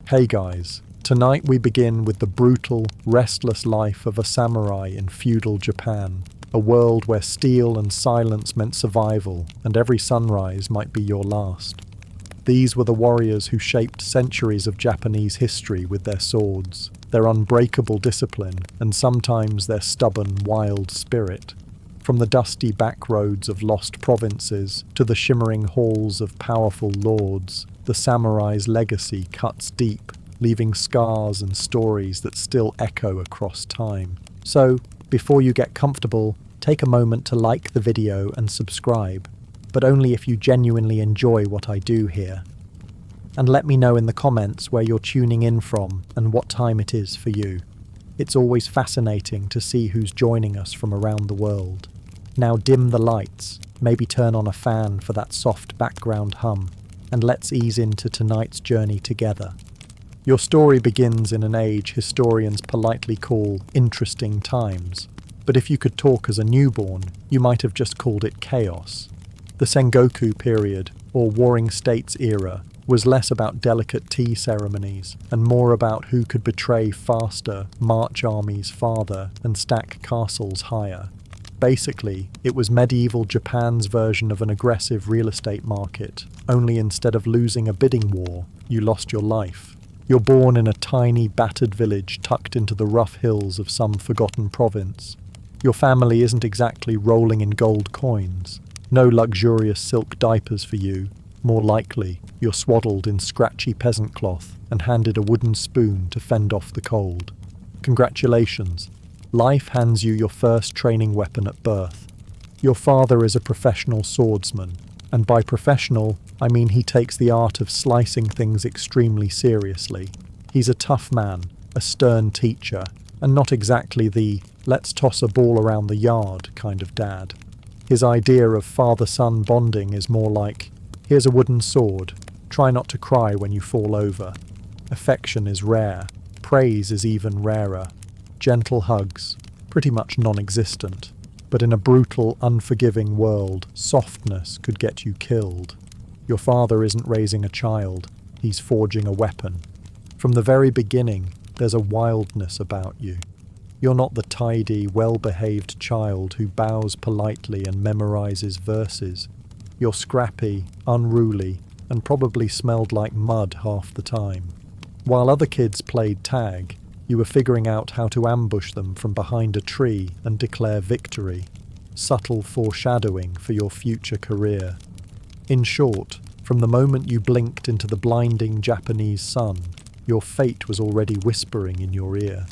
Hey guys, tonight we begin with the brutal, restless life of a samurai in feudal Japan, a world where steel and silence meant survival and every sunrise might be your last. These were the warriors who shaped centuries of Japanese history with their swords, their unbreakable discipline, and sometimes their stubborn, wild spirit. From the dusty back roads of lost provinces to the shimmering halls of powerful lords, the samurai's legacy cuts deep, leaving scars and stories that still echo across time. So, before you get comfortable, take a moment to like the video and subscribe, but only if you genuinely enjoy what I do here. And let me know in the comments where you're tuning in from and what time it is for you. It's always fascinating to see who's joining us from around the world. Now dim the lights, maybe turn on a fan for that soft background hum, and let's ease into tonight's journey together. Your story begins in an age historians politely call interesting times, but if you could talk as a newborn, you might have just called it chaos. The Sengoku period, or Warring States era, was less about delicate tea ceremonies and more about who could betray faster, march armies farther, and stack castles higher. Basically, it was medieval Japan's version of an aggressive real estate market, only instead of losing a bidding war, you lost your life. You're born in a tiny, battered village tucked into the rough hills of some forgotten province. Your family isn't exactly rolling in gold coins. No luxurious silk diapers for you. More likely, you're swaddled in scratchy peasant cloth and handed a wooden spoon to fend off the cold. Congratulations. Life hands you your first training weapon at birth. Your father is a professional swordsman, and by professional, I mean he takes the art of slicing things extremely seriously. He's a tough man, a stern teacher, and not exactly the let's toss a ball around the yard kind of dad. His idea of father-son bonding is more like, here's a wooden sword, try not to cry when you fall over. Affection is rare, praise is even rarer. Gentle hugs, pretty much non-existent. But in a brutal, unforgiving world, softness could get you killed. Your father isn't raising a child, he's forging a weapon. From the very beginning, there's a wildness about you. You're not the tidy, well-behaved child who bows politely and memorizes verses. You're scrappy, unruly, and probably smelled like mud half the time. While other kids played tag, you were figuring out how to ambush them from behind a tree and declare victory. Subtle foreshadowing for your future career. In short, from the moment you blinked into the blinding Japanese sun, your fate was already whispering in your ear.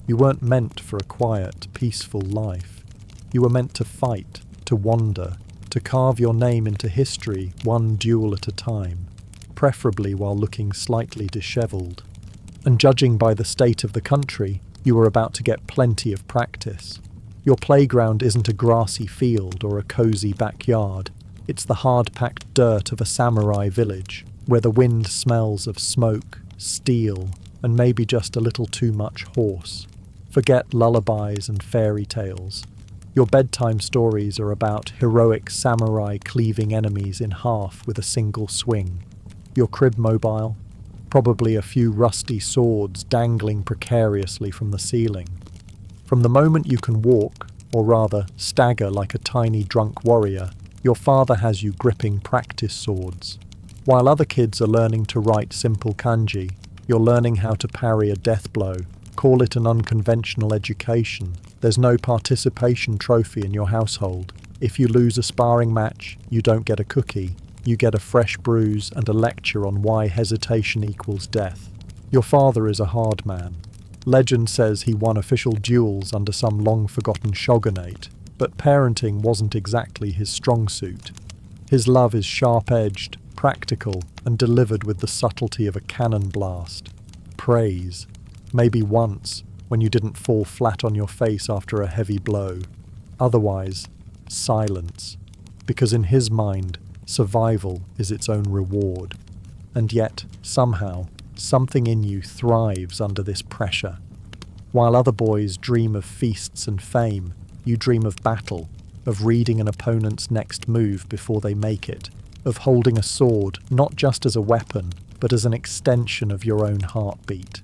You weren't meant for a quiet, peaceful life. You were meant to fight, to wander, to carve your name into history one duel at a time, preferably while looking slightly disheveled. And judging by the state of the country, you were about to get plenty of practice. Your playground isn't a grassy field or a cozy backyard. It's the hard-packed dirt of a samurai village, where the wind smells of smoke, steel, and maybe just a little too much horse. Forget lullabies and fairy tales. Your bedtime stories are about heroic samurai cleaving enemies in half with a single swing. Your crib mobile? Probably a few rusty swords dangling precariously from the ceiling. From the moment you can walk, or rather stagger like a tiny drunk warrior, your father has you gripping practice swords. While other kids are learning to write simple kanji, you're learning how to parry a death blow. Call it an unconventional education. There's no participation trophy in your household. If you lose a sparring match, you don't get a cookie. You get a fresh bruise and a lecture on why hesitation equals death. Your father is a hard man. Legend says he won official duels under some long-forgotten shogunate, but parenting wasn't exactly his strong suit. His love is sharp-edged, practical, and delivered with the subtlety of a cannon blast. Praise. Maybe once, when you didn't fall flat on your face after a heavy blow. Otherwise, silence. Because in his mind, survival is its own reward. And yet, somehow, something in you thrives under this pressure. While other boys dream of feasts and fame, you dream of battle, of reading an opponent's next move before they make it, of holding a sword not just as a weapon, but as an extension of your own heartbeat.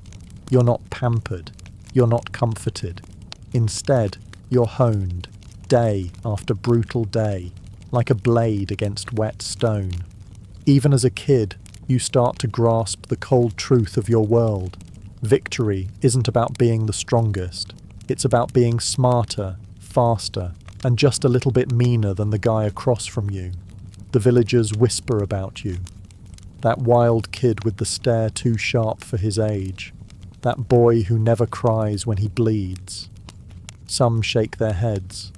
You're not pampered, you're not comforted. Instead, you're honed, day after brutal day, like a blade against wet stone. Even as a kid, you start to grasp the cold truth of your world. Victory isn't about being the strongest. It's about being smarter, faster, and just a little bit meaner than the guy across from you. The villagers whisper about you. That wild kid with the stare too sharp for his age. That boy who never cries when he bleeds. Some shake their heads.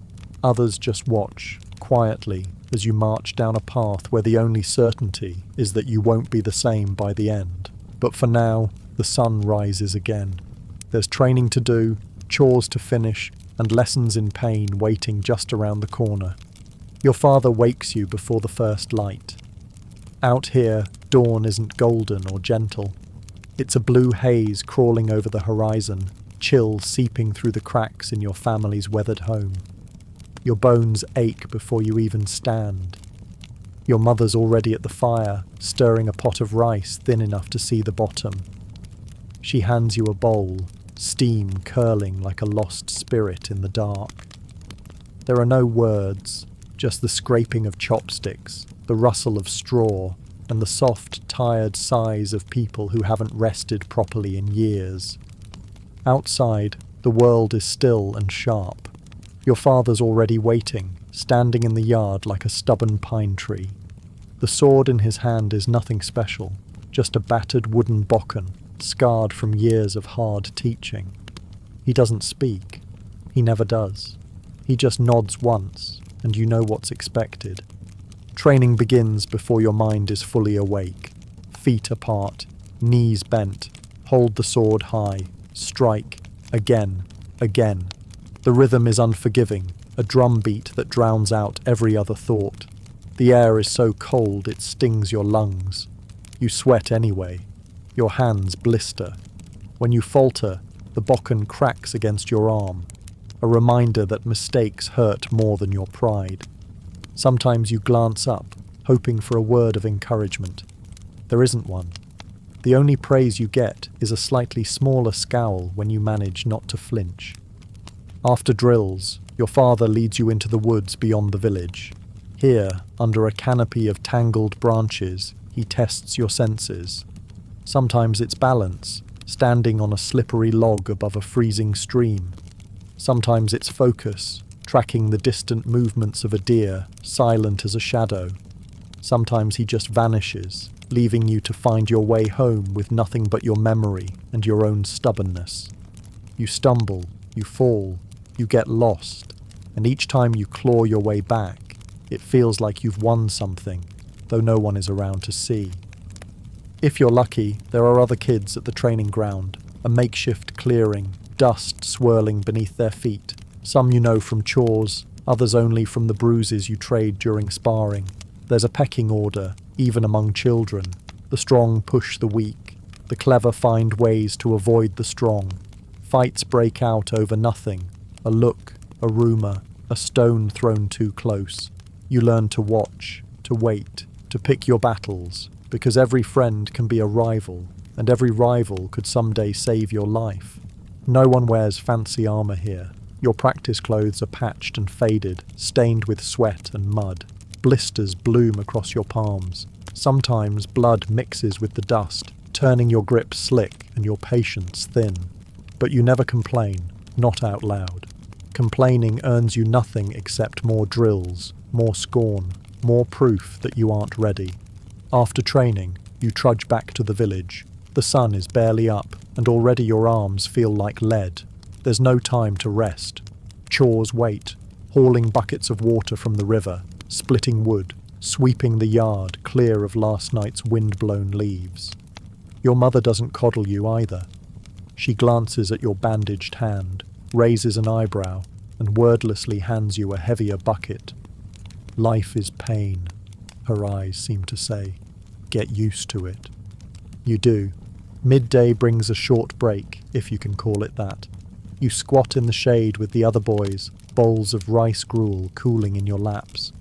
Others just watch, quietly, as you march down a path where the only certainty is that you won't be the same by the end. But for now, the sun rises again. There's training to do, chores to finish, and lessons in pain waiting just around the corner. Your father wakes you before the first light. Out here, dawn isn't golden or gentle. It's a blue haze crawling over the horizon, chill seeping through the cracks in your family's weathered home. Your bones ache before you even stand. Your mother's already at the fire, stirring a pot of rice thin enough to see the bottom. She hands you a bowl, steam curling like a lost spirit in the dark. There are no words, just the scraping of chopsticks, the rustle of straw, and the soft, tired sighs of people who haven't rested properly in years. Outside, the world is still and sharp. Your father's already waiting, standing in the yard like a stubborn pine tree. The sword in his hand is nothing special, just a battered wooden bokken, scarred from years of hard teaching. He doesn't speak. He never does. He just nods once, and you know what's expected. Training begins before your mind is fully awake. Feet apart, knees bent, hold the sword high, strike, again, again. The rhythm is unforgiving, a drum beat that drowns out every other thought. The air is so cold it stings your lungs. You sweat anyway. Your hands blister. When you falter, the bokken cracks against your arm, a reminder that mistakes hurt more than your pride. Sometimes you glance up, hoping for a word of encouragement. There isn't one. The only praise you get is a slightly smaller scowl when you manage not to flinch. After drills, your father leads you into the woods beyond the village. Here, under a canopy of tangled branches, he tests your senses. Sometimes it's balance, standing on a slippery log above a freezing stream. Sometimes it's focus, tracking the distant movements of a deer, silent as a shadow. Sometimes he just vanishes, leaving you to find your way home with nothing but your memory and your own stubbornness. You stumble, you fall, you get lost, and each time you claw your way back, it feels like you've won something, though no one is around to see. If you're lucky, there are other kids at the training ground, a makeshift clearing, dust swirling beneath their feet. Some you know from chores, others only from the bruises you trade during sparring. There's a pecking order, even among children. The strong push the weak. The clever find ways to avoid the strong. Fights break out over nothing. A look, a rumour, a stone thrown too close. You learn to watch, to wait, to pick your battles, because every friend can be a rival, and every rival could someday save your life. No one wears fancy armour here. Your practice clothes are patched and faded, stained with sweat and mud. Blisters bloom across your palms. Sometimes blood mixes with the dust, turning your grip slick and your patience thin. But you never complain, not out loud. Complaining earns you nothing except more drills, more scorn, more proof that you aren't ready. After training, you trudge back to the village. The sun is barely up, and already your arms feel like lead. There's no time to rest. Chores wait, hauling buckets of water from the river, splitting wood, sweeping the yard clear of last night's wind-blown leaves. Your mother doesn't coddle you either. She glances at your bandaged hand, raises an eyebrow, and wordlessly hands you a heavier bucket. Life is pain, her eyes seem to say. Get used to it. You do. Midday brings a short break, if you can call it that. You squat in the shade with the other boys, bowls of rice gruel cooling in your laps.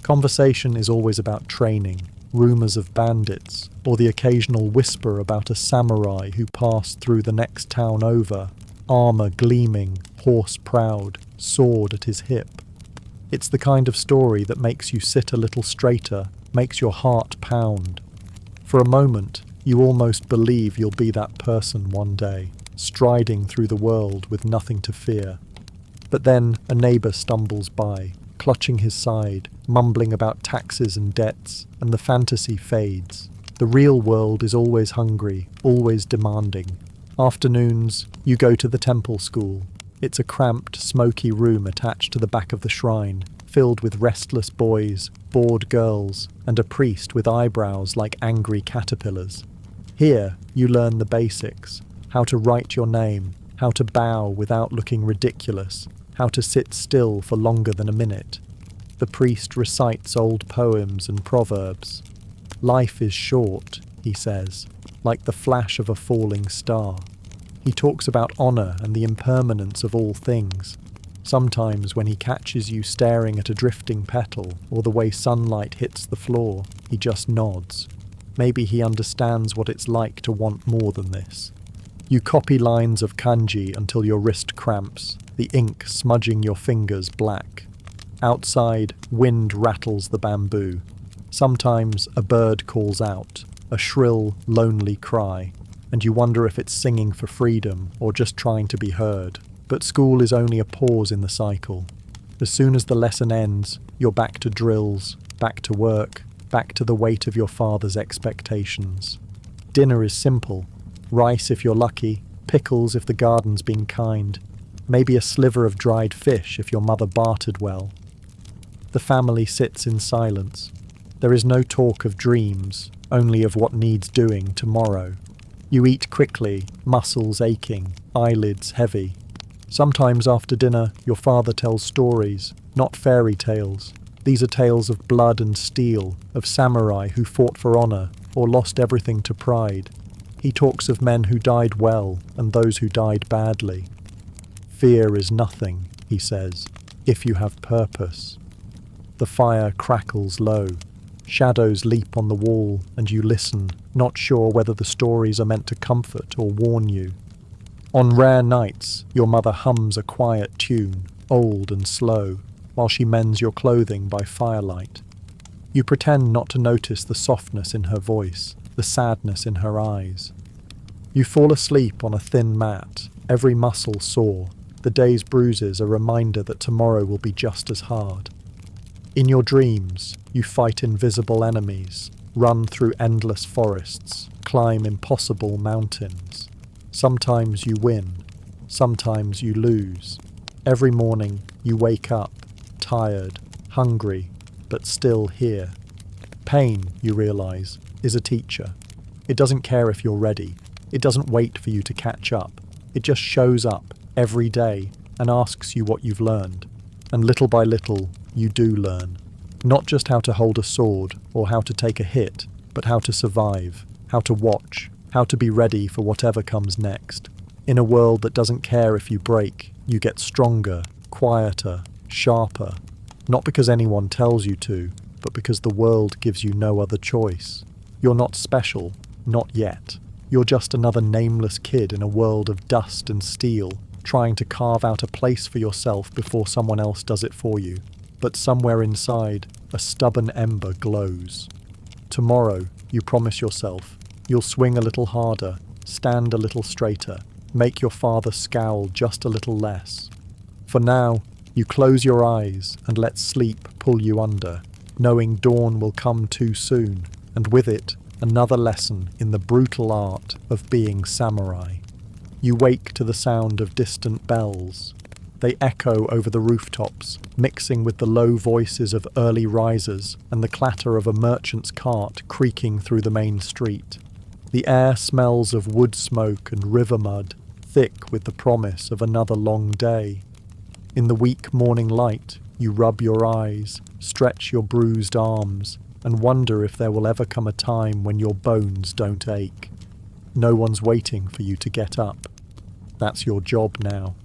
Conversation is always about training, rumours of bandits, or the occasional whisper about a samurai who passed through the next town over, armour gleaming, horse proud, sword at his hip. It's the kind of story that makes you sit a little straighter, makes your heart pound. For a moment, you almost believe you'll be that person one day, striding through the world with nothing to fear. But then a neighbour stumbles by, clutching his side, mumbling about taxes and debts, and the fantasy fades. The real world is always hungry, always demanding. Afternoons, you go to the temple school. It's a cramped, smoky room attached to the back of the shrine, filled with restless boys, bored girls, and a priest with eyebrows like angry caterpillars. Here, you learn the basics: how to write your name, how to bow without looking ridiculous, how to sit still for longer than a minute. The priest recites old poems and proverbs. Life is short, he says, like the flash of a falling star. He talks about honour and the impermanence of all things. Sometimes when he catches you staring at a drifting petal or the way sunlight hits the floor, he just nods. Maybe he understands what it's like to want more than this. You copy lines of kanji until your wrist cramps, the ink smudging your fingers black. Outside, wind rattles the bamboo. Sometimes a bird calls out, a shrill, lonely cry, and you wonder if it's singing for freedom or just trying to be heard. But school is only a pause in the cycle. As soon as the lesson ends, you're back to drills, back to work, back to the weight of your father's expectations. Dinner is simple. Rice if you're lucky, pickles if the garden's been kind, maybe a sliver of dried fish if your mother bartered well. The family sits in silence. There is no talk of dreams, only of what needs doing tomorrow. You eat quickly, muscles aching, eyelids heavy. Sometimes after dinner, your father tells stories, not fairy tales. These are tales of blood and steel, of samurai who fought for honour or lost everything to pride. He talks of men who died well and those who died badly. Fear is nothing, he says, if you have purpose. The fire crackles low. Shadows leap on the wall, and you listen, not sure whether the stories are meant to comfort or warn you. On rare nights, your mother hums a quiet tune, old and slow, while she mends your clothing by firelight. You pretend not to notice the softness in her voice, the sadness in her eyes. You fall asleep on a thin mat, every muscle sore, the day's bruises a reminder that tomorrow will be just as hard. In your dreams, you fight invisible enemies, run through endless forests, climb impossible mountains. Sometimes you win, sometimes you lose. Every morning, you wake up, tired, hungry, but still here. Pain, you realize, is a teacher. It doesn't care if you're ready. It doesn't wait for you to catch up. It just shows up every day and asks you what you've learned. And little by little, you do learn. Not just how to hold a sword or how to take a hit, but how to survive, how to watch, how to be ready for whatever comes next. In a world that doesn't care if you break, you get stronger, quieter, sharper. Not because anyone tells you to, but because the world gives you no other choice. You're not special, not yet. You're just another nameless kid in a world of dust and steel, trying to carve out a place for yourself before someone else does it for you. But somewhere inside, a stubborn ember glows. Tomorrow, you promise yourself, you'll swing a little harder, stand a little straighter, make your father scowl just a little less. For now, you close your eyes and let sleep pull you under, knowing dawn will come too soon, and with it, another lesson in the brutal art of being samurai. You wake to the sound of distant bells. They echo over the rooftops, mixing with the low voices of early risers and the clatter of a merchant's cart creaking through the main street. The air smells of wood smoke and river mud, thick with the promise of another long day. In the weak morning light, you rub your eyes, stretch your bruised arms, and wonder if there will ever come a time when your bones don't ache. No one's waiting for you to get up. That's your job now.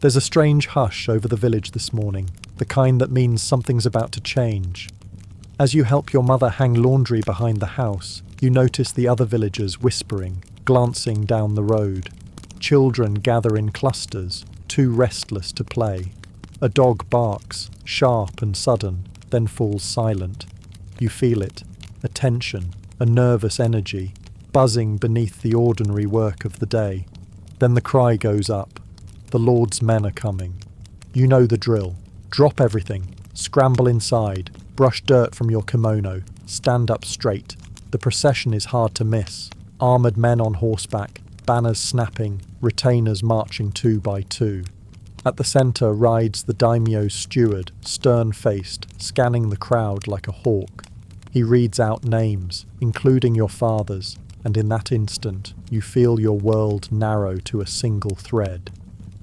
There's a strange hush over the village this morning, the kind that means something's about to change. As you help your mother hang laundry behind the house, you notice the other villagers whispering, glancing down the road. Children gather in clusters, too restless to play. A dog barks, sharp and sudden, then falls silent. You feel it, a tension, a nervous energy, buzzing beneath the ordinary work of the day. Then the cry goes up. The Lord's men are coming. You know the drill. Drop everything. Scramble inside. Brush dirt from your kimono. Stand up straight. The procession is hard to miss. Armoured men on horseback, banners snapping, retainers marching 2 by 2. At the centre rides the daimyo's steward, stern-faced, scanning the crowd like a hawk. He reads out names, including your father's, and in that instant you feel your world narrow to a single thread.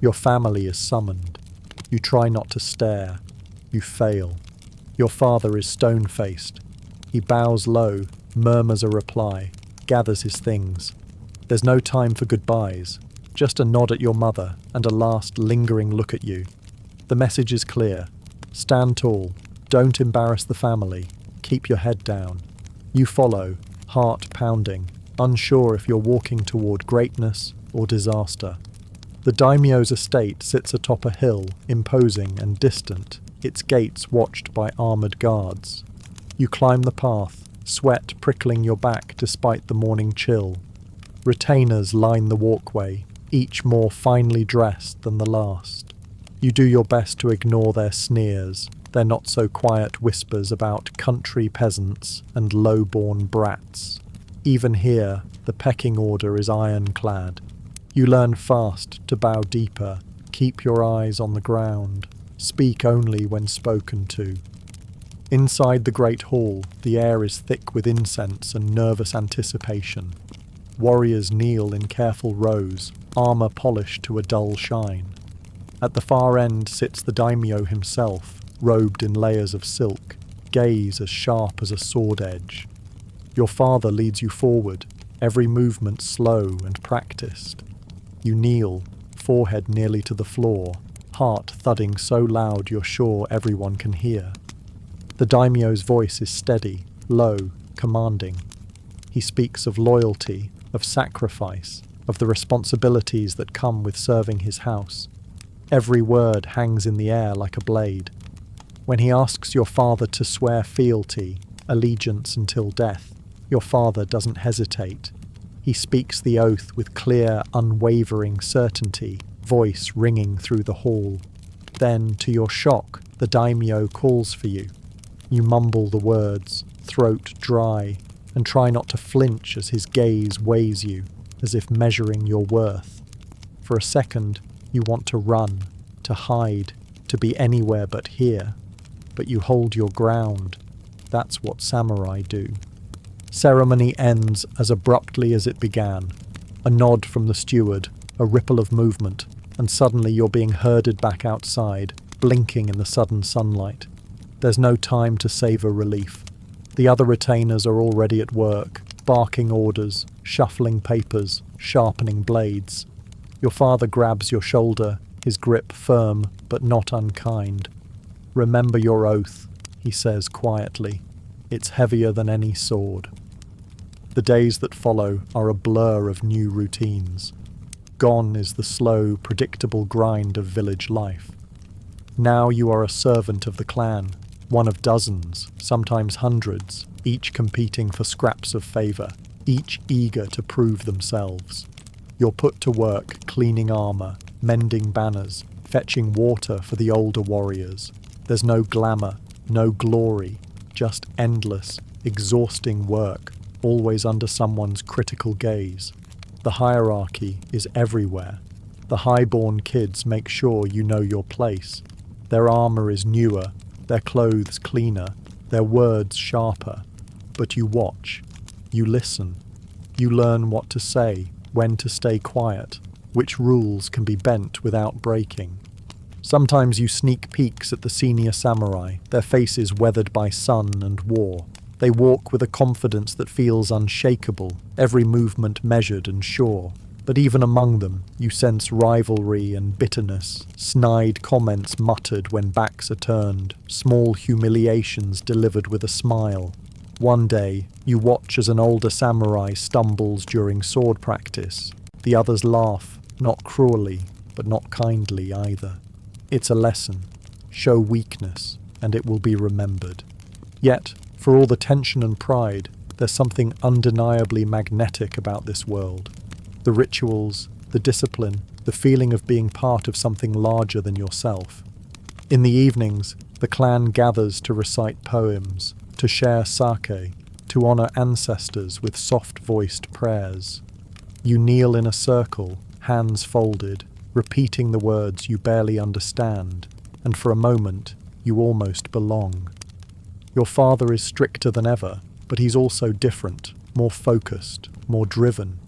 Your family is summoned. You try not to stare. You fail. Your father is stone-faced. He bows low, murmurs a reply, gathers his things. There's no time for goodbyes, just a nod at your mother and a last lingering look at you. The message is clear. Stand tall. Don't embarrass the family. Keep your head down. You follow, heart pounding, unsure if you're walking toward greatness or disaster. The daimyo's estate sits atop a hill, imposing and distant, its gates watched by armoured guards. You climb the path, sweat prickling your back despite the morning chill. Retainers line the walkway, each more finely dressed than the last. You do your best to ignore their sneers, their not-so-quiet whispers about country peasants and low-born brats. Even here, the pecking order is ironclad. You learn fast to bow deeper, keep your eyes on the ground, speak only when spoken to. Inside the great hall, the air is thick with incense and nervous anticipation. Warriors kneel in careful rows, armour polished to a dull shine. At the far end sits the daimyo himself, robed in layers of silk, gaze as sharp as a sword edge. Your father leads you forward, every movement slow and practiced. You kneel, forehead nearly to the floor, heart thudding so loud you're sure everyone can hear. The daimyo's voice is steady, low, commanding. He speaks of loyalty, of sacrifice, of the responsibilities that come with serving his house. Every word hangs in the air like a blade. When he asks your father to swear fealty, allegiance until death, your father doesn't hesitate. He speaks the oath with clear, unwavering certainty, voice ringing through the hall. Then, to your shock, the daimyo calls for you. You mumble the words, throat dry, and try not to flinch as his gaze weighs you, as if measuring your worth. For a second, you want to run, to hide, to be anywhere but here. But you hold your ground. That's what samurai do. Ceremony ends as abruptly as it began. A nod from the steward, a ripple of movement, and suddenly you're being herded back outside, blinking in the sudden sunlight. There's no time to savour relief. The other retainers are already at work, barking orders, shuffling papers, sharpening blades. Your father grabs your shoulder, his grip firm but not unkind. "Remember your oath," he says quietly. "It's heavier than any sword." The days that follow are a blur of new routines. Gone is the slow, predictable grind of village life. Now you are a servant of the clan, one of dozens, sometimes hundreds, each competing for scraps of favour, each eager to prove themselves. You're put to work cleaning armour, mending banners, fetching water for the older warriors. There's no glamour, no glory, just endless, exhausting work, always under someone's critical gaze. The hierarchy is everywhere. The high-born kids make sure you know your place. Their armour is newer, their clothes cleaner, their words sharper. But you watch, you listen, you learn what to say, when to stay quiet, which rules can be bent without breaking. Sometimes you sneak peeks at the senior samurai, their faces weathered by sun and war. They walk with a confidence that feels unshakable, every movement measured and sure. But even among them, you sense rivalry and bitterness, snide comments muttered when backs are turned, small humiliations delivered with a smile. One day, you watch as an older samurai stumbles during sword practice. The others laugh, not cruelly, but not kindly either. It's a lesson. Show weakness, and it will be remembered. Yet, for all the tension and pride, there's something undeniably magnetic about this world. The rituals, the discipline, the feeling of being part of something larger than yourself. In the evenings, the clan gathers to recite poems, to share sake, to honor ancestors with soft-voiced prayers. You kneel in a circle, hands folded, repeating the words you barely understand, and for a moment, you almost belong. Your father is stricter than ever, but he's also different, more focused, more driven.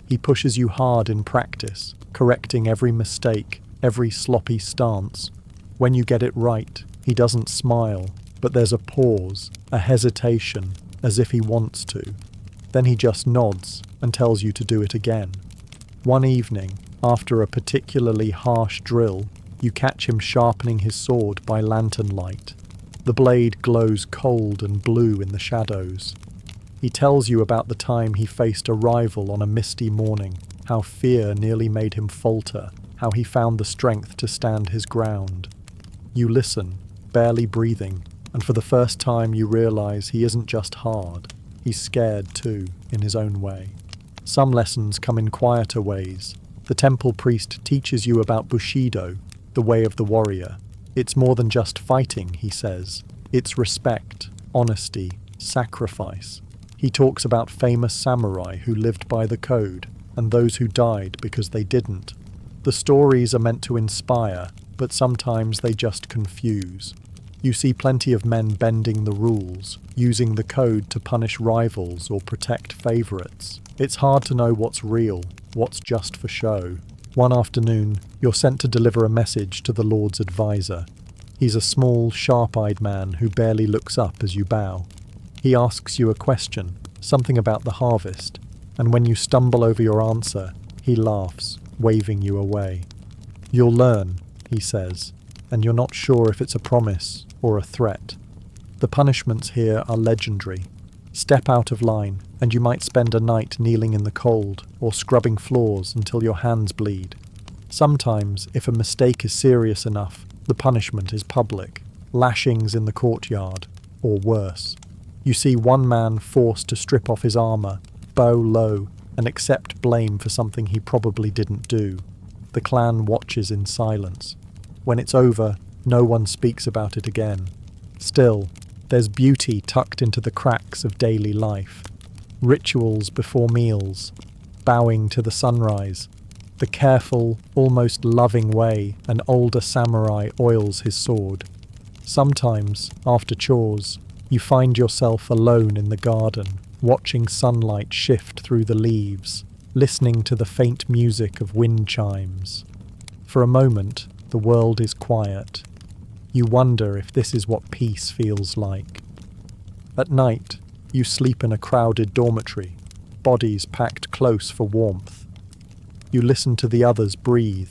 He pushes you hard in practice, correcting every mistake, every sloppy stance. When you get it right, he doesn't smile, but there's a pause, a hesitation, as if he wants to. Then he just nods and tells you to do it again. One evening, after a particularly harsh drill, you catch him sharpening his sword by lantern light. The blade glows cold and blue in the shadows. He tells you about the time he faced a rival on a misty morning, how fear nearly made him falter, how he found the strength to stand his ground. You listen, barely breathing, and for the first time you realize he isn't just hard, he's scared too, in his own way. Some lessons come in quieter ways. The temple priest teaches you about Bushido, the way of the warrior. It's more than just fighting, he says. It's respect, honesty, sacrifice. He talks about famous samurai who lived by the code, and those who died because they didn't. The stories are meant to inspire, but sometimes they just confuse. You see plenty of men bending the rules, using the code to punish rivals or protect favorites. It's hard to know what's real, what's just for show. One afternoon, you're sent to deliver a message to the Lord's advisor. He's a small, sharp-eyed man who barely looks up as you bow. He asks you a question, something about the harvest, and when you stumble over your answer, he laughs, waving you away. You'll learn, he says, and you're not sure if it's a promise or a threat. The punishments here are legendary. Step out of line, and you might spend a night kneeling in the cold or scrubbing floors until your hands bleed. Sometimes, if a mistake is serious enough, the punishment is public, lashings in the courtyard, or worse. You see one man forced to strip off his armor, bow low, and accept blame for something he probably didn't do. The clan watches in silence. When it's over, no one speaks about it again. Still, there's beauty tucked into the cracks of daily life. Rituals before meals, bowing to the sunrise, the careful, almost loving way an older samurai oils his sword. Sometimes, after chores, you find yourself alone in the garden, watching sunlight shift through the leaves, listening to the faint music of wind chimes. For a moment, the world is quiet. You wonder if this is what peace feels like. At night, you sleep in a crowded dormitory, bodies packed close for warmth. You listen to the others breathe,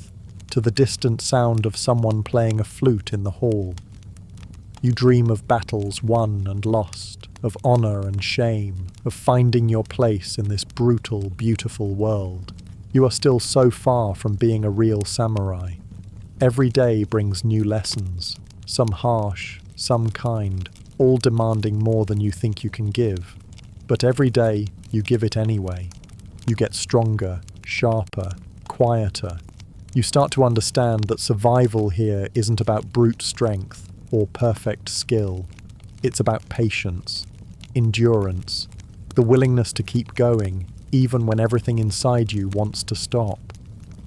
to the distant sound of someone playing a flute in the hall. You dream of battles won and lost, of honor and shame, of finding your place in this brutal, beautiful world. You are still so far from being a real samurai. Every day brings new lessons, some harsh, some kind, all demanding more than you think you can give. But every day, you give it anyway. You get stronger, sharper, quieter. You start to understand that survival here isn't about brute strength or perfect skill. It's about patience, endurance, the willingness to keep going, even when everything inside you wants to stop.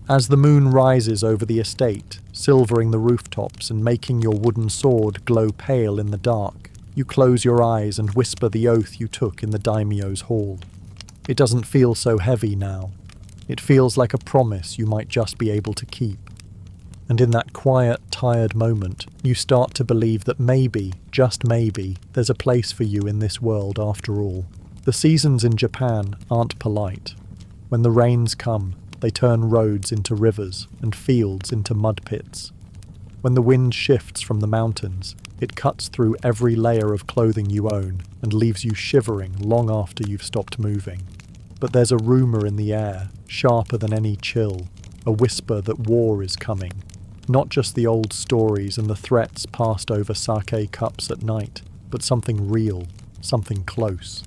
As the moon rises over the estate, silvering the rooftops and making your wooden sword glow pale in the dark, you close your eyes and whisper the oath you took in the daimyo's hall. It doesn't feel so heavy now. It feels like a promise you might just be able to keep. And in that quiet, tired moment, you start to believe that maybe, just maybe, there's a place for you in this world after all. The seasons in Japan aren't polite. When the rains come, They turn roads into rivers and fields into mud pits. When the wind shifts from the mountains, it cuts through every layer of clothing you own and leaves you shivering long after you've stopped moving. But there's a rumour in the air, sharper than any chill, a whisper that war is coming. Not just the old stories and the threats passed over sake cups at night, but something real, something close.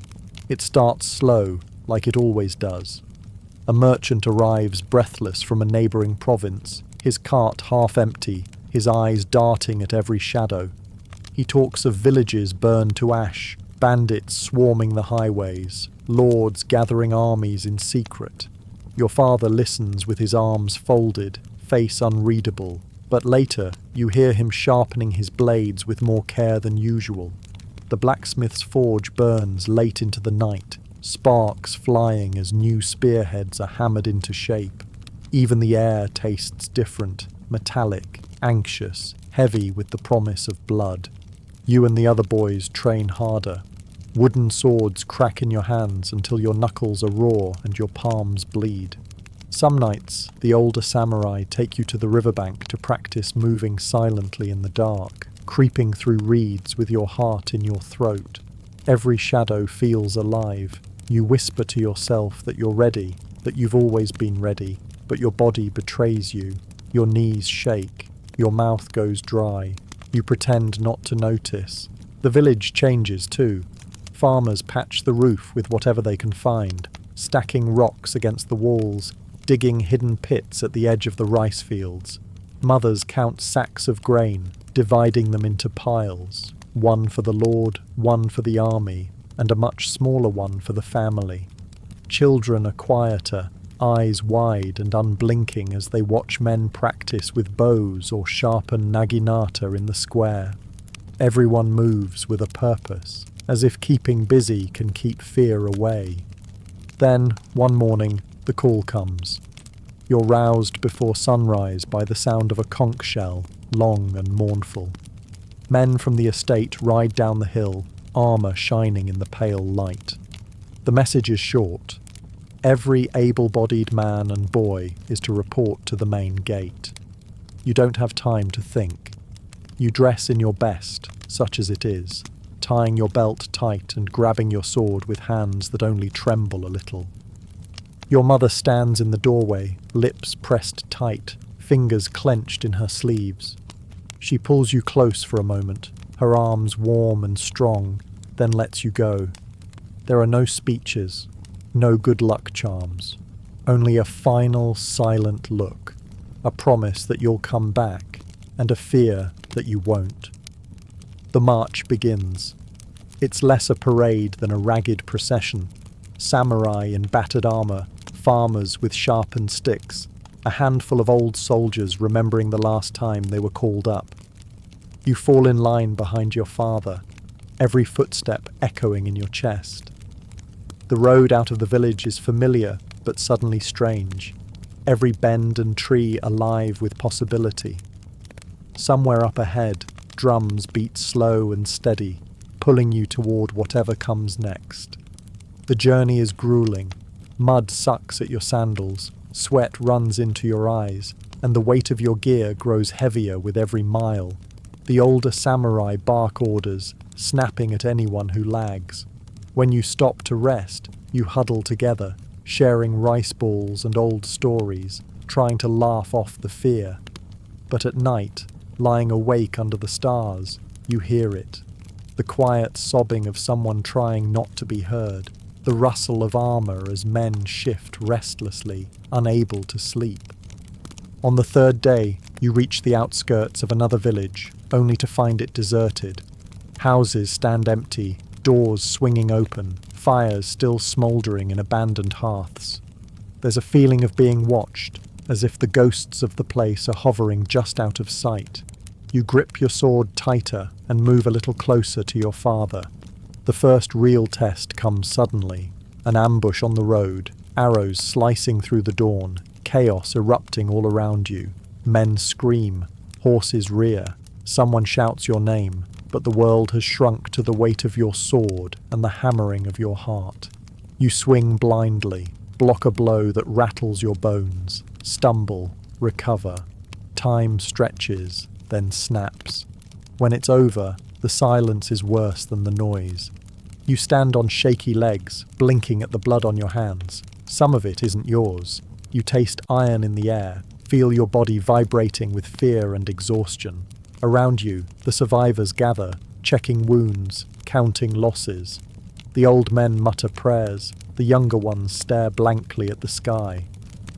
It starts slow, like it always does. A merchant arrives breathless from a neighbouring province, his cart half empty, his eyes darting at every shadow. He talks of villages burned to ash, bandits swarming the highways, lords gathering armies in secret. Your father listens with his arms folded, face unreadable, but later you hear him sharpening his blades with more care than usual. The blacksmith's forge burns late into the night, sparks flying as new spearheads are hammered into shape. Even the air tastes different, metallic, anxious, heavy with the promise of blood. You and the other boys train harder. Wooden swords crack in your hands until your knuckles are raw and your palms bleed. Some nights, the older samurai take you to the riverbank to practice moving silently in the dark, creeping through reeds with your heart in your throat. Every shadow feels alive. You whisper to yourself that you're ready, that you've always been ready, but your body betrays you. Your knees shake. Your mouth goes dry. You pretend not to notice. The village changes too. Farmers patch the roof with whatever they can find, stacking rocks against the walls, digging hidden pits at the edge of the rice fields. Mothers count sacks of grain, dividing them into piles, one for the Lord, one for the army, and a much smaller one for the family. Children are quieter, eyes wide and unblinking as they watch men practice with bows or sharpen naginata in the square. Everyone moves with a purpose, as if keeping busy can keep fear away. Then, one morning, the call comes. You're roused before sunrise by the sound of a conch shell, long and mournful. Men from the estate ride down the hill, armour shining in the pale light. The message is short. Every able-bodied man and boy is to report to the main gate. You don't have time to think. You dress in your best, such as it is, tying your belt tight and grabbing your sword with hands that only tremble a little. Your mother stands in the doorway, lips pressed tight, fingers clenched in her sleeves. She pulls you close for a moment, her arms warm and strong, then lets you go. There are no speeches, no good luck charms, only a final silent look, a promise that you'll come back, and a fear that you won't. The march begins. It's less a parade than a ragged procession. Samurai in battered armour, farmers with sharpened sticks, a handful of old soldiers remembering the last time they were called up. You fall in line behind your father, every footstep echoing in your chest. The road out of the village is familiar, but suddenly strange. Every bend and tree alive with possibility. Somewhere up ahead, drums beat slow and steady, pulling you toward whatever comes next. The journey is grueling. Mud sucks at your sandals, sweat runs into your eyes, and the weight of your gear grows heavier with every mile. The older samurai bark orders, snapping at anyone who lags. When you stop to rest, you huddle together, sharing rice balls and old stories, trying to laugh off the fear. But at night, lying awake under the stars, you hear it. The quiet sobbing of someone trying not to be heard. The rustle of armour as men shift restlessly, unable to sleep. On the third day, you reach the outskirts of another village, only to find it deserted. Houses stand empty, doors swinging open, fires still smouldering in abandoned hearths. There's a feeling of being watched, as if the ghosts of the place are hovering just out of sight. You grip your sword tighter and move a little closer to your father. The first real test comes suddenly. An ambush on the road, arrows slicing through the dawn, chaos erupting all around you. Men scream, horses rear, someone shouts your name, but the world has shrunk to the weight of your sword and the hammering of your heart. You swing blindly, block a blow that rattles your bones, stumble, recover. Time stretches, then snaps. When it's over, the silence is worse than the noise. You stand on shaky legs, blinking at the blood on your hands. Some of it isn't yours. You taste iron in the air, feel your body vibrating with fear and exhaustion. Around you, the survivors gather, checking wounds, counting losses. The old men mutter prayers, the younger ones stare blankly at the sky.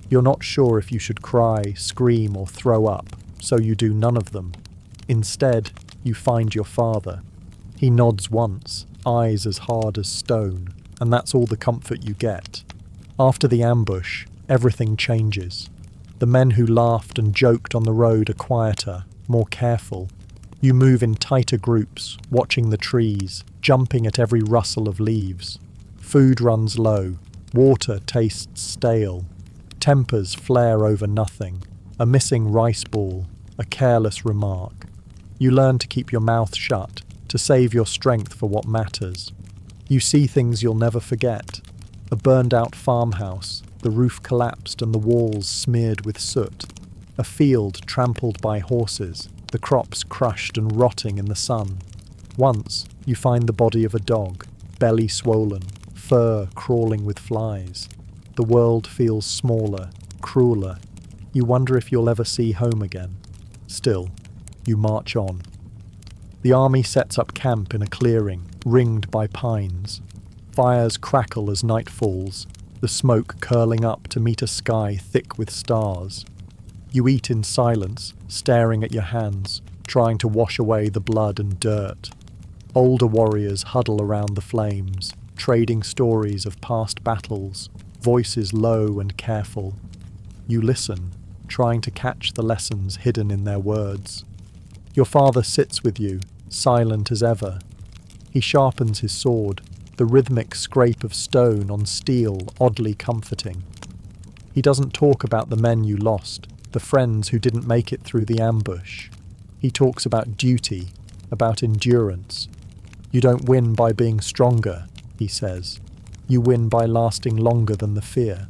You're not sure if you should cry, scream, or throw up, so you do none of them. Instead, you find your father. He nods once, eyes as hard as stone, and that's all the comfort you get. After the ambush, everything changes. The men who laughed and joked on the road are quieter, more careful. You move in tighter groups, watching the trees, jumping at every rustle of leaves. Food runs low, water tastes stale. Tempers flare over nothing, a missing rice ball, a careless remark. You learn to keep your mouth shut, to save your strength for what matters. You see things you'll never forget. A burned-out farmhouse, the roof collapsed and the walls smeared with soot. A field trampled by horses, the crops crushed and rotting in the sun. Once, you find the body of a dog, belly swollen, fur crawling with flies. The world feels smaller, crueler. You wonder if you'll ever see home again. Still, you march on. The army sets up camp in a clearing, ringed by pines. Fires crackle as night falls, the smoke curling up to meet a sky thick with stars. You eat in silence, staring at your hands, trying to wash away the blood and dirt. Older warriors huddle around the flames, trading stories of past battles, voices low and careful. You listen, trying to catch the lessons hidden in their words. Your father sits with you, silent as ever. He sharpens his sword, the rhythmic scrape of stone on steel oddly comforting. He doesn't talk about the men you lost, the friends who didn't make it through the ambush. He talks about duty, about endurance. You don't win by being stronger, he says. You win by lasting longer than the fear.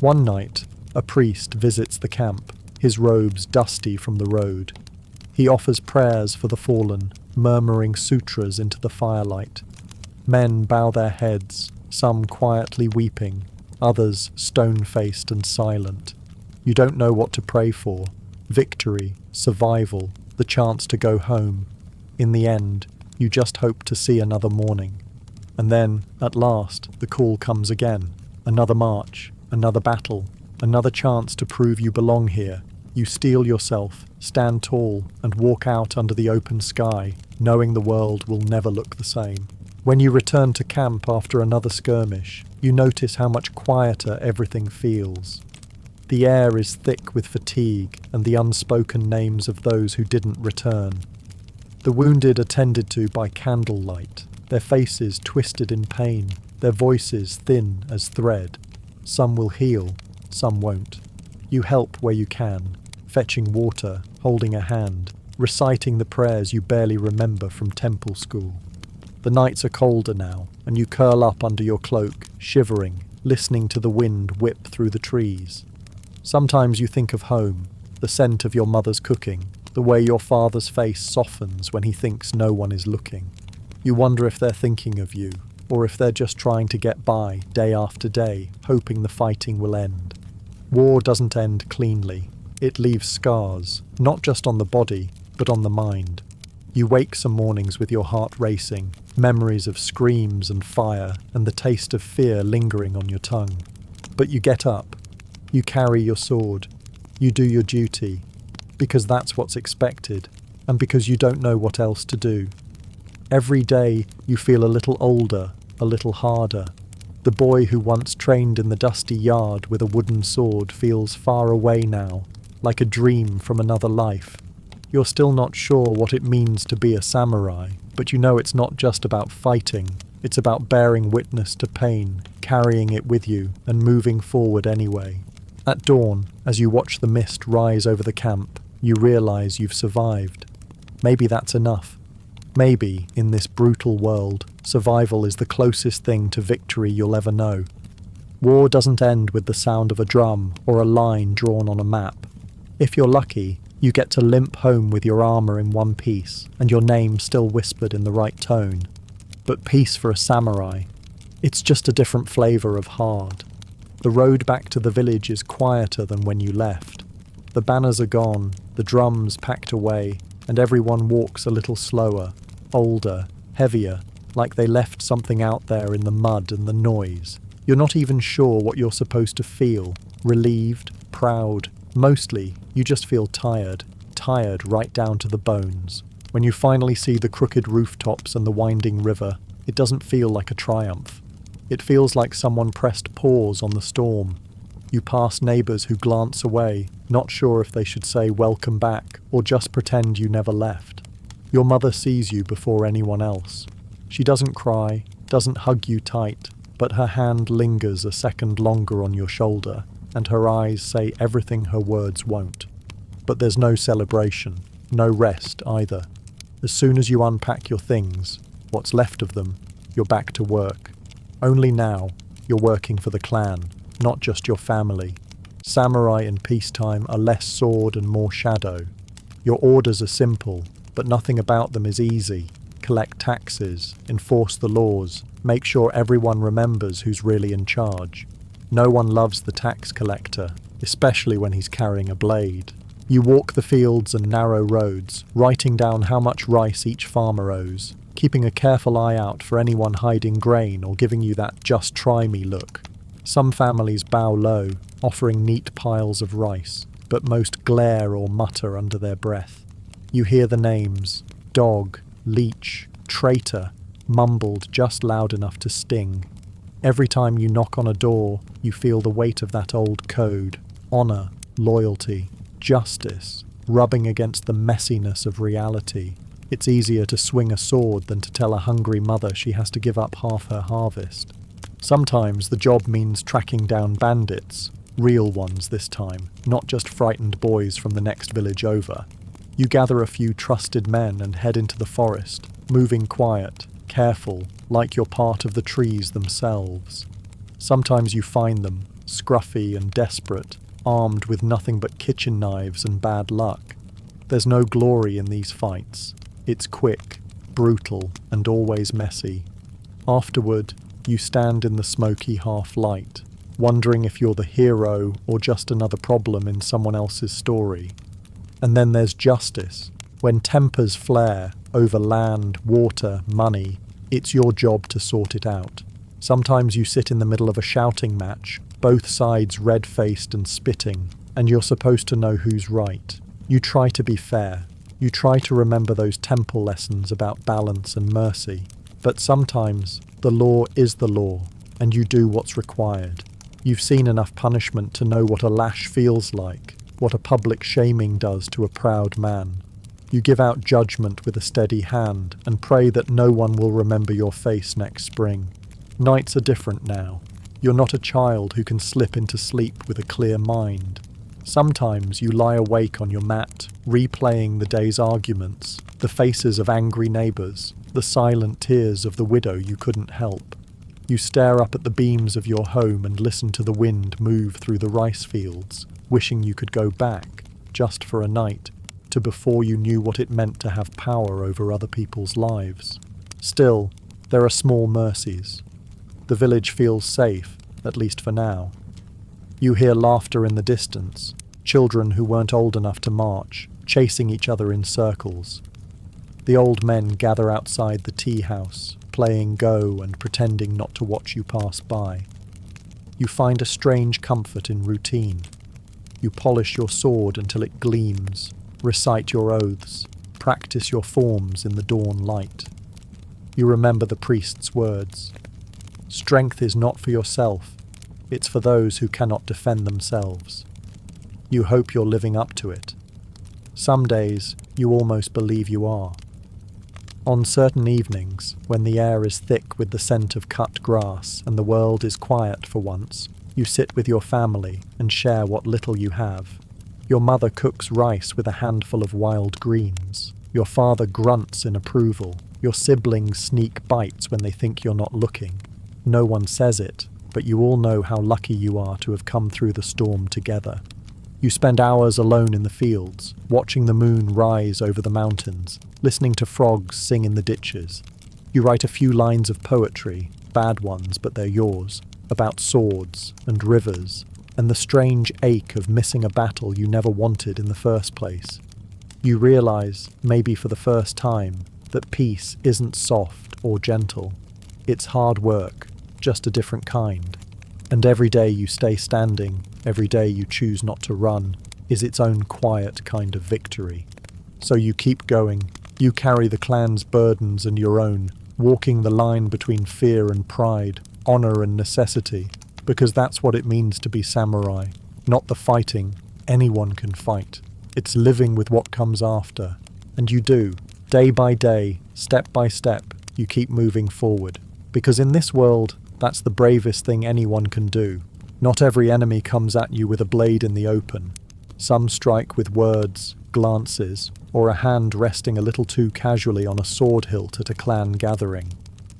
One night, a priest visits the camp, his robes dusty from the road. He offers prayers for the fallen, murmuring sutras into the firelight. Men bow their heads, some quietly weeping, others stone-faced and silent. You don't know what to pray for. Victory, survival, the chance to go home. In the end, you just hope to see another morning. And then, at last, the call comes again. Another march, another battle, another chance to prove you belong here. You steel yourself, stand tall, and walk out under the open sky, knowing the world will never look the same. When you return to camp after another skirmish, you notice how much quieter everything feels. The air is thick with fatigue and the unspoken names of those who didn't return. The wounded are tended to by candlelight, their faces twisted in pain, their voices thin as thread. Some will heal, some won't. You help where you can, fetching water, holding a hand, reciting the prayers you barely remember from temple school. The nights are colder now, and you curl up under your cloak, shivering, listening to the wind whip through the trees. Sometimes you think of home, the scent of your mother's cooking, the way your father's face softens when he thinks no one is looking. You wonder if they're thinking of you, or if they're just trying to get by day after day, hoping the fighting will end. War doesn't end cleanly. It leaves scars, not just on the body, but on the mind. You wake some mornings with your heart racing, memories of screams and fire, and the taste of fear lingering on your tongue. But you get up. You carry your sword. You do your duty, because that's what's expected, and because you don't know what else to do. Every day you feel a little older, a little harder. The boy who once trained in the dusty yard with a wooden sword feels far away now, like a dream from another life. You're still not sure what it means to be a samurai, but you know it's not just about fighting. It's about bearing witness to pain, carrying it with you, and moving forward anyway. At dawn, as you watch the mist rise over the camp, you realize you've survived. Maybe that's enough. Maybe, in this brutal world, survival is the closest thing to victory you'll ever know. War doesn't end with the sound of a drum or a line drawn on a map. If you're lucky, you get to limp home with your armour in one piece and your name still whispered in the right tone. But peace for a samurai, it's just a different flavour of hard. The road back to the village is quieter than when you left. The banners are gone, the drums packed away, and everyone walks a little slower, older, heavier, like they left something out there in the mud and the noise. You're not even sure what you're supposed to feel, relieved, proud. Mostly, you just feel tired right down to the bones. When you finally see the crooked rooftops and the winding river, it doesn't feel like a triumph. It feels like someone pressed pause on the storm. You pass neighbours who glance away, not sure if they should say welcome back or just pretend you never left. Your mother sees you before anyone else. She doesn't cry, doesn't hug you tight, but her hand lingers a second longer on your shoulder, and her eyes say everything her words won't. But there's no celebration, no rest either. As soon as you unpack your things, what's left of them, you're back to work. Only now, you're working for the clan, not just your family. Samurai in peacetime are less sword and more shadow. Your orders are simple, but nothing about them is easy. Collect taxes, enforce the laws, make sure everyone remembers who's really in charge. No one loves the tax collector, especially when he's carrying a blade. You walk the fields and narrow roads, writing down how much rice each farmer owes, keeping a careful eye out for anyone hiding grain or giving you that just try me look. Some families bow low, offering neat piles of rice, but most glare or mutter under their breath. You hear the names, dog, leech, traitor, mumbled just loud enough to sting. Every time you knock on a door, you feel the weight of that old code, honour, loyalty, justice, rubbing against the messiness of reality. It's easier to swing a sword than to tell a hungry mother she has to give up half her harvest. Sometimes the job means tracking down bandits, real ones this time, not just frightened boys from the next village over. You gather a few trusted men and head into the forest, moving quiet, careful, like you're part of the trees themselves. Sometimes you find them, scruffy and desperate, armed with nothing but kitchen knives and bad luck. There's no glory in these fights. It's quick, brutal, and always messy. Afterward, you stand in the smoky half-light, wondering if you're the hero or just another problem in someone else's story. And then there's justice. When tempers flare over land, water, money, it's your job to sort it out. Sometimes you sit in the middle of a shouting match, both sides red-faced and spitting, and you're supposed to know who's right. You try to be fair. You try to remember those temple lessons about balance and mercy. But sometimes, the law is the law, and you do what's required. You've seen enough punishment to know what a lash feels like, what a public shaming does to a proud man. You give out judgment with a steady hand and pray that no one will remember your face next spring. Nights are different now. You're not a child who can slip into sleep with a clear mind. Sometimes you lie awake on your mat, replaying the day's arguments, the faces of angry neighbours, the silent tears of the widow you couldn't help. You stare up at the beams of your home and listen to the wind move through the rice fields, wishing you could go back, just for a night, to before you knew what it meant to have power over other people's lives. Still, there are small mercies. The village feels safe, at least for now. You hear laughter in the distance, children who weren't old enough to march, chasing each other in circles. The old men gather outside the tea house, playing Go and pretending not to watch you pass by. You find a strange comfort in routine. You polish your sword until it gleams, recite your oaths, practice your forms in the dawn light. You remember the priest's words. Strength is not for yourself, it's for those who cannot defend themselves. You hope you're living up to it. Some days, you almost believe you are. On certain evenings, when the air is thick with the scent of cut grass and the world is quiet for once, you sit with your family and share what little you have. Your mother cooks rice with a handful of wild greens. Your father grunts in approval. Your siblings sneak bites when they think you're not looking. No one says it, but you all know how lucky you are to have come through the storm together. You spend hours alone in the fields, watching the moon rise over the mountains, listening to frogs sing in the ditches. You write a few lines of poetry, bad ones but they're yours, about swords and rivers, and the strange ache of missing a battle you never wanted in the first place. You realize, maybe for the first time, that peace isn't soft or gentle. It's hard work, just a different kind. And every day you stay standing, every day you choose not to run, is its own quiet kind of victory. So you keep going. You carry the clan's burdens and your own, walking the line between fear and pride, honor and necessity, because that's what it means to be samurai. Not the fighting. Anyone can fight. It's living with what comes after. And you do. Day by day, step by step, you keep moving forward. Because in this world, that's the bravest thing anyone can do. Not every enemy comes at you with a blade in the open. Some strike with words, glances, or a hand resting a little too casually on a sword hilt at a clan gathering.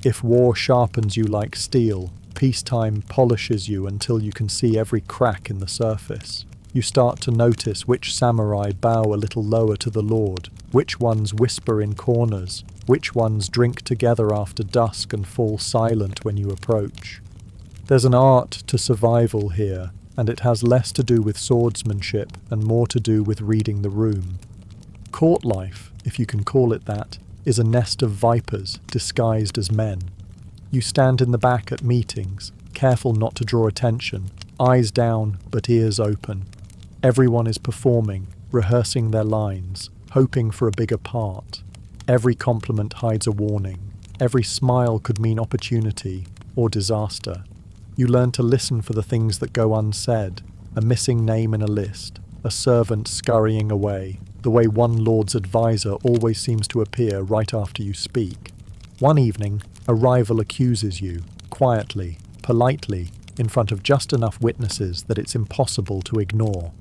If war sharpens you like steel, peacetime polishes you until you can see every crack in the surface. You start to notice which samurai bow a little lower to the Lord, which ones whisper in corners, which ones drink together after dusk and fall silent when you approach. There's an art to survival here, and it has less to do with swordsmanship and more to do with reading the room. Court life, if you can call it that, is a nest of vipers disguised as men. You stand in the back at meetings, careful not to draw attention, eyes down but ears open. Everyone is performing, rehearsing their lines, hoping for a bigger part. Every compliment hides a warning. Every smile could mean opportunity or disaster. You learn to listen for the things that go unsaid, a missing name in a list, a servant scurrying away, the way one lord's advisor always seems to appear right after you speak. One evening, a rival accuses you, quietly, politely, in front of just enough witnesses that it's impossible to ignore.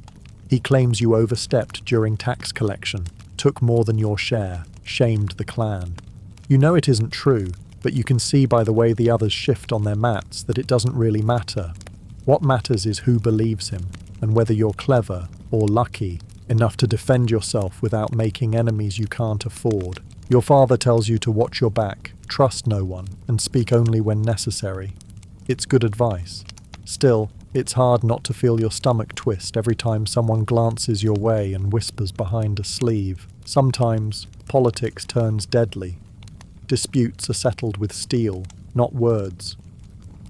He claims you overstepped during tax collection, took more than your share, shamed the clan. You know it isn't true, but you can see by the way the others shift on their mats that it doesn't really matter. What matters is who believes him, and whether you're clever or lucky enough to defend yourself without making enemies you can't afford. Your father tells you to watch your back, trust no one, and speak only when necessary. It's good advice. Still, it's hard not to feel your stomach twist every time someone glances your way and whispers behind a sleeve. Sometimes, politics turns deadly. Disputes are settled with steel, not words.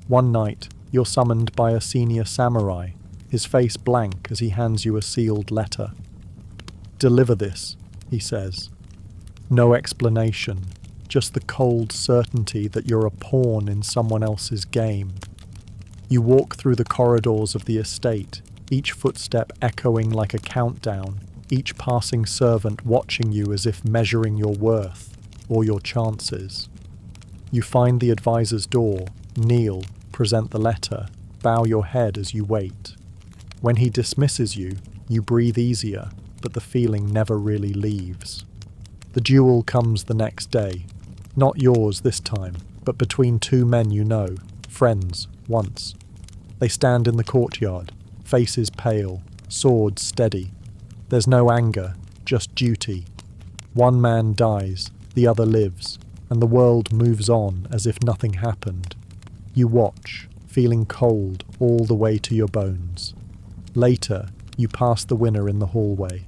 One night, you're summoned by a senior samurai, his face blank as he hands you a sealed letter. "Deliver this," he says. No explanation, just the cold certainty that you're a pawn in someone else's game. You walk through the corridors of the estate, each footstep echoing like a countdown, each passing servant watching you as if measuring your worth or your chances. You find the advisor's door, kneel, present the letter, bow your head as you wait. When he dismisses you, you breathe easier, but the feeling never really leaves. The duel comes the next day. Not yours this time, but between two men you know, friends, once. They stand in the courtyard, faces pale, swords steady. There's no anger, just duty. One man dies, the other lives, and the world moves on as if nothing happened. You watch, feeling cold all the way to your bones. Later, you pass the winner in the hallway.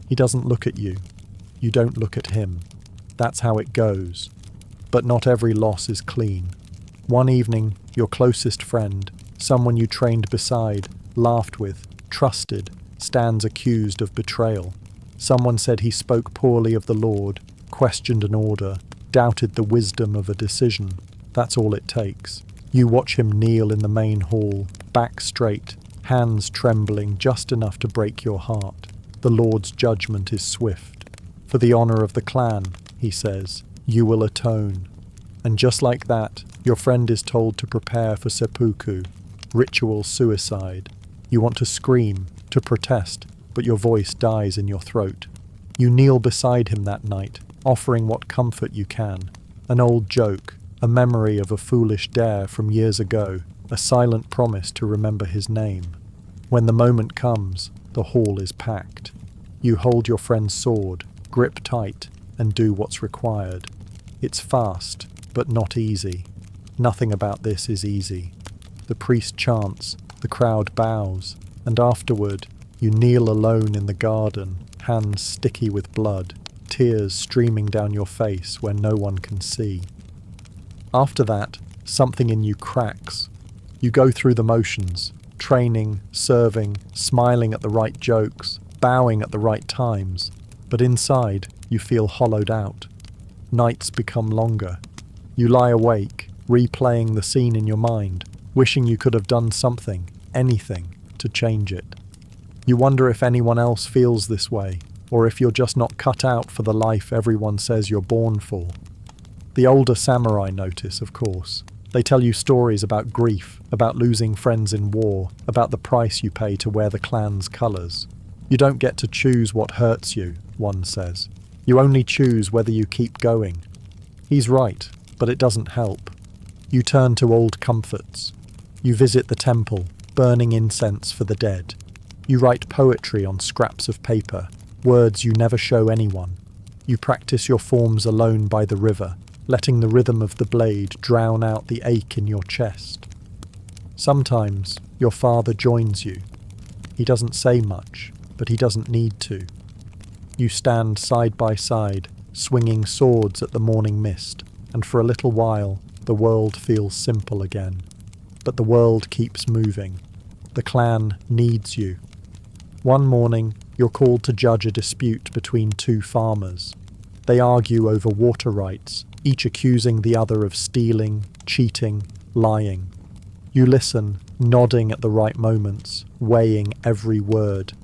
He doesn't look at you. You don't look at him. That's how it goes. But not every loss is clean. One evening, your closest friend, someone you trained beside, laughed with, trusted, stands accused of betrayal. Someone said he spoke poorly of the Lord, questioned an order, doubted the wisdom of a decision. That's all it takes. You watch him kneel in the main hall, back straight, hands trembling just enough to break your heart. The Lord's judgment is swift. For the honor of the clan, he says, you will atone. And just like that, your friend is told to prepare for seppuku, ritual suicide. You want to scream, to protest, but your voice dies in your throat. You kneel beside him that night, offering what comfort you can. An old joke, a memory of a foolish dare from years ago, a silent promise to remember his name. When the moment comes, the hall is packed. You hold your friend's sword, grip tight, and do what's required. It's fast, but not easy. Nothing about this is easy. The priest chants, the crowd bows, and afterward, you kneel alone in the garden, hands sticky with blood, tears streaming down your face where no one can see. After that, something in you cracks. You go through the motions, training, serving, smiling at the right jokes, bowing at the right times, but inside you feel hollowed out. Nights become longer. You lie awake, replaying the scene in your mind, wishing you could have done something, anything, to change it. You wonder if anyone else feels this way, or if you're just not cut out for the life everyone says you're born for. The older samurai notice, of course. They tell you stories about grief, about losing friends in war, about the price you pay to wear the clan's colours. You don't get to choose what hurts you, one says. You only choose whether you keep going. He's right, but it doesn't help. You turn to old comforts. You visit the temple, burning incense for the dead. You write poetry on scraps of paper, words you never show anyone. You practice your forms alone by the river, letting the rhythm of the blade drown out the ache in your chest. Sometimes your father joins you. He doesn't say much, but he doesn't need to. You stand side by side, swinging swords at the morning mist, and for a little while the world feels simple again. But the world keeps moving. The clan needs you. One morning, you're called to judge a dispute between two farmers. They argue over water rights, each accusing the other of stealing, cheating, lying. You listen, nodding at the right moments, weighing every word.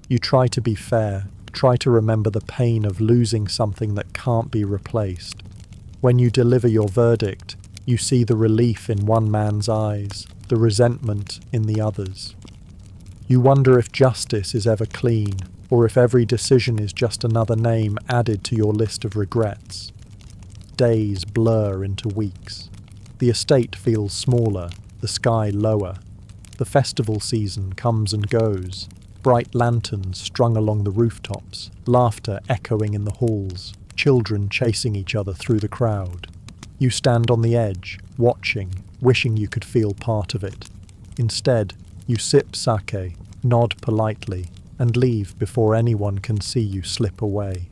You try to be fair, try to remember the pain of losing something that can't be replaced. When you deliver your verdict, you see the relief in one man's eyes, the resentment in the other's. You wonder if justice is ever clean, or if every decision is just another name added to your list of regrets. Days blur into weeks. The estate feels smaller, the sky lower. The festival season comes and goes. Bright lanterns strung along the rooftops, laughter echoing in the halls, children chasing each other through the crowd. You stand on the edge, watching, wishing you could feel part of it. Instead, you sip sake, nod politely, and leave before anyone can see you slip away.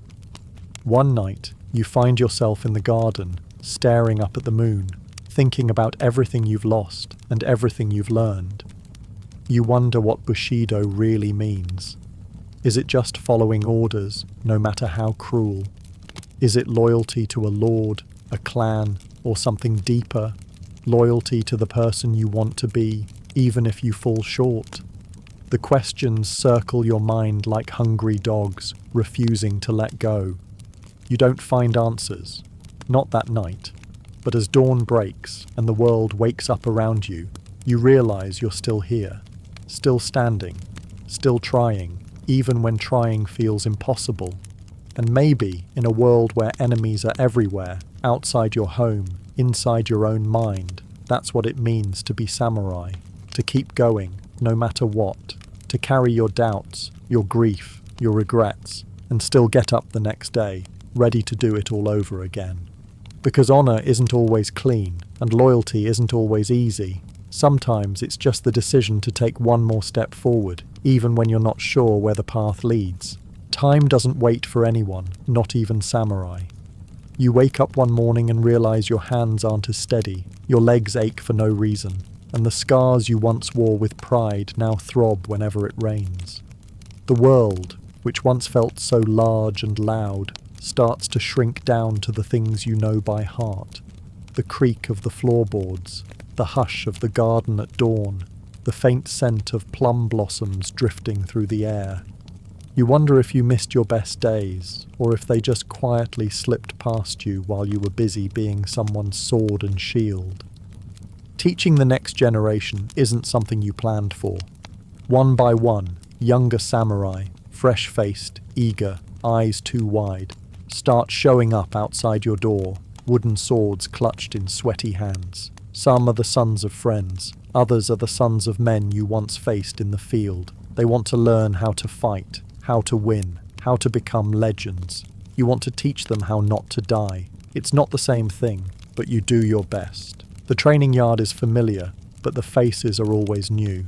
One night, you find yourself in the garden, staring up at the moon, thinking about everything you've lost and everything you've learned. You wonder what Bushido really means. Is it just following orders, no matter how cruel? Is it loyalty to a lord, a clan, or something deeper? Loyalty to the person you want to be, even if you fall short? The questions circle your mind like hungry dogs, refusing to let go. You don't find answers, not that night, but as dawn breaks and the world wakes up around you, you realize you're still here, still standing, still trying, even when trying feels impossible. And maybe in a world where enemies are everywhere, outside your home, inside your own mind, that's what it means to be samurai, to keep going, no matter what, to carry your doubts, your grief, your regrets, and still get up the next day, ready to do it all over again. Because honor isn't always clean, and loyalty isn't always easy. Sometimes it's just the decision to take one more step forward, even when you're not sure where the path leads. Time doesn't wait for anyone, not even samurai. You wake up one morning and realize your hands aren't as steady, your legs ache for no reason, and the scars you once wore with pride now throb whenever it rains. The world, which once felt so large and loud, starts to shrink down to the things you know by heart. The creak of the floorboards, the hush of the garden at dawn, the faint scent of plum blossoms drifting through the air. You wonder if you missed your best days, or if they just quietly slipped past you while you were busy being someone's sword and shield. Teaching the next generation isn't something you planned for. One by one, younger samurai, fresh-faced, eager, eyes too wide, start showing up outside your door, wooden swords clutched in sweaty hands. Some are the sons of friends, Others are the sons of men you once faced in the field. They want to learn how to fight, how to win, how to become legends. You want to teach them how not to die. It's not the same thing, but you do your best. The training yard is familiar, but the faces are always new.